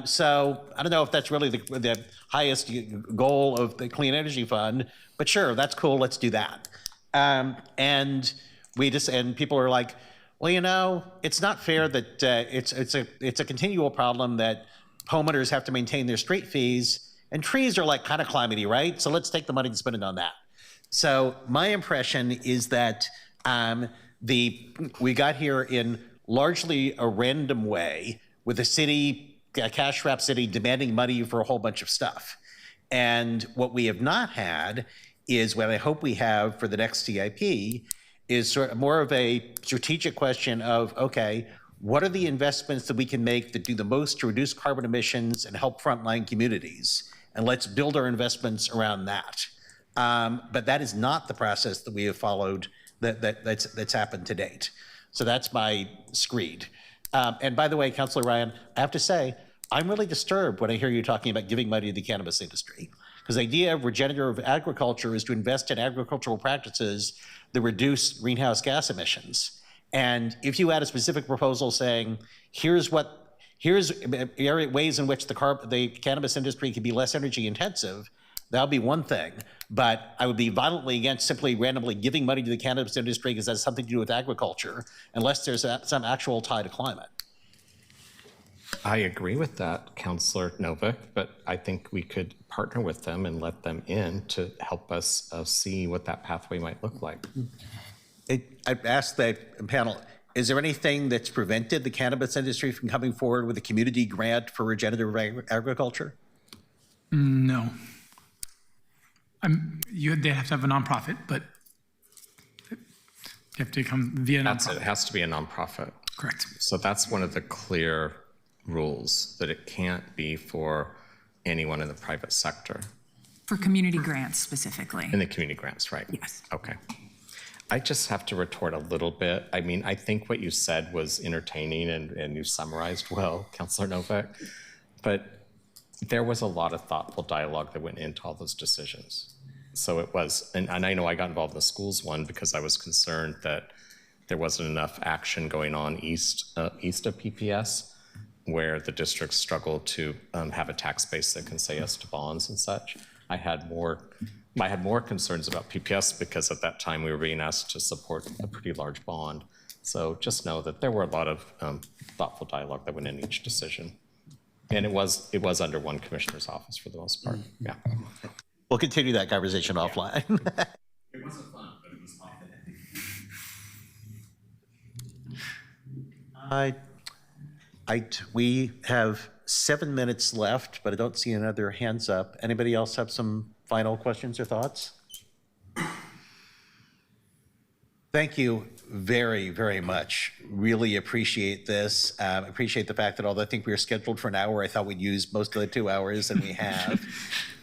Speaker 1: So I don't know if that's really the highest goal of the Clean Energy Fund, but sure, that's cool, let's do that. And people are like, well, it's not fair that it's a continual problem that homeowners have to maintain their street fees, and trees are like kind of climatey, right? So let's take the money and spend it on that. So my impression is that we got here in largely a random way, with a cash-strapped city demanding money for a whole bunch of stuff. And what we have not had is what I hope we have for the next CIP is sort of more of a strategic question of, okay, what are the investments that we can make that do the most to reduce carbon emissions and help frontline communities? And let's build our investments around that. But that is not the process that we have followed that's happened to date. So that's my screed. And by the way, Councilor Ryan, I have to say, I'm really disturbed when I hear you talking about giving money to the cannabis industry. Because the idea of regenerative agriculture is to invest in agricultural practices that reduce greenhouse gas emissions. And if you had a specific proposal saying, here's ways in which the cannabis industry can be less energy intensive, that would be one thing. But I would be violently against simply randomly giving money to the cannabis industry because that has something to do with agriculture, unless there's some actual tie to climate.
Speaker 8: I agree with that, Councillor Novick, but I think we could partner with them and let them in to help us see what that pathway might look like.
Speaker 1: I've asked the panel, is there anything that's prevented the cannabis industry from coming forward with a community grant for regenerative agriculture?
Speaker 3: No. They have to have a nonprofit, but you have to come via nonprofit.
Speaker 8: It has to be a nonprofit.
Speaker 3: Correct.
Speaker 8: So that's one of the clear rules, that it can't be for anyone in the private sector.
Speaker 9: For community grants specifically.
Speaker 8: In the community grants, right?
Speaker 9: Yes.
Speaker 8: Okay. I just have to retort a little bit. I mean, I think what you said was entertaining and you summarized well, Councillor Novick, but there was a lot of thoughtful dialogue that went into all those decisions. So it was, and I know I got involved in the schools one because I was concerned that there wasn't enough action going on east of PPS, where the districts struggle to have a tax base that can say yes to bonds and such. I had more concerns about PPS because at that time we were being asked to support a pretty large bond. So just know that there were a lot of thoughtful dialogue that went in each decision. And it was under one commissioner's office for the most part, yeah.
Speaker 1: We'll continue that conversation offline.
Speaker 8: It wasn't fun, but it was fun.
Speaker 1: We have 7 minutes left, but I don't see any other hands up. Anybody else have some final questions or thoughts? Thank you very, very much. Really appreciate this. Appreciate the fact that although I think we were scheduled for an hour, I thought we'd use most of the 2 hours, and we have.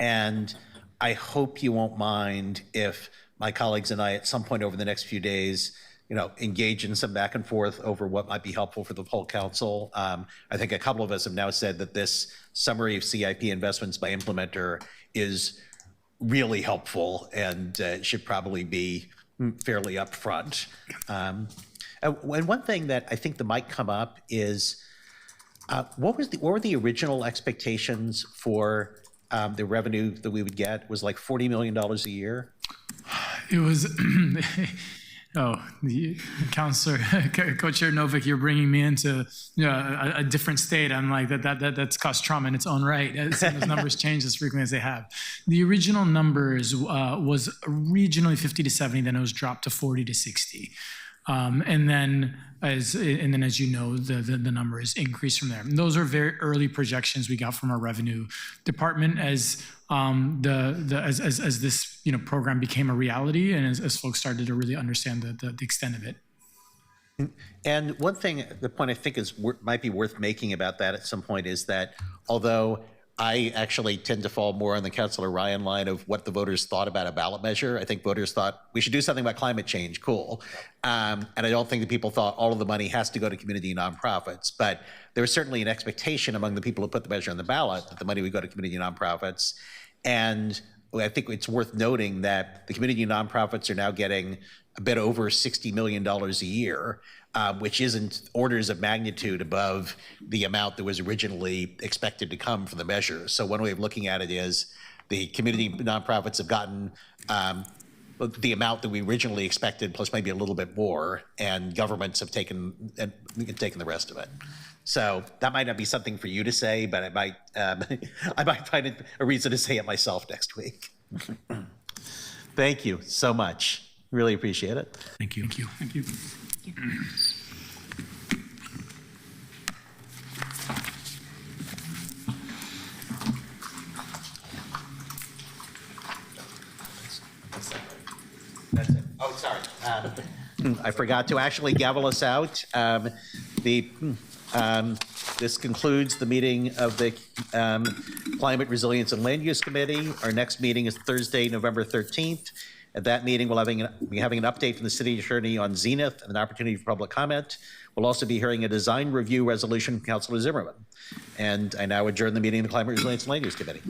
Speaker 1: And I hope you won't mind if my colleagues and I at some point over the next few days engage in some back and forth over what might be helpful for the whole council. I think a couple of us have now said that this summary of CIP investments by implementer is really helpful and should probably be fairly upfront. And one thing that I think that might come up is what were the original expectations for the revenue that we would get? Was like $40 million a year?
Speaker 3: It was, the Councillor, Co-Chair Novick, you're bringing me into a different state. I'm like, that's caused trauma in its own right. As those numbers change as frequently as they have. The original numbers was originally 50 to 70, then it was dropped to 40 to 60. And then as you know, the number has increased from there. And those are very early projections we got from our revenue department as this program became a reality and as folks started to really understand the extent of it.
Speaker 1: And one thing, the point I think might be worth making about that at some point is that although I actually tend to fall more on the Councillor Ryan line of what the voters thought about a ballot measure. I think voters thought we should do something about climate change, cool. And I don't think that people thought all of the money has to go to community nonprofits, but there was certainly an expectation among the people who put the measure on the ballot that the money would go to community nonprofits. And I think it's worth noting that the community nonprofits are now getting a bit over $60 million a year, which isn't orders of magnitude above the amount that was originally expected to come from the measure. So one way of looking at it is the community nonprofits have gotten the amount that we originally expected, plus maybe a little bit more, and governments have taken the rest of it. So that might not be something for you to say, but I might find it a reason to say it myself next week. Thank you so much. Really appreciate it.
Speaker 3: Thank you. Thank you. Thank you.
Speaker 1: That's it. Oh, sorry. I forgot to actually gavel us out. This concludes the meeting of the Climate Resilience and Land Use Committee. Our next meeting is Thursday, November 13th At that meeting, we'll be having an update from the city attorney on Zenith and an opportunity for public comment. We'll also be hearing a design review resolution from Councilor Zimmerman. And I now adjourn the meeting of the Climate Resilience and Land Use Committee.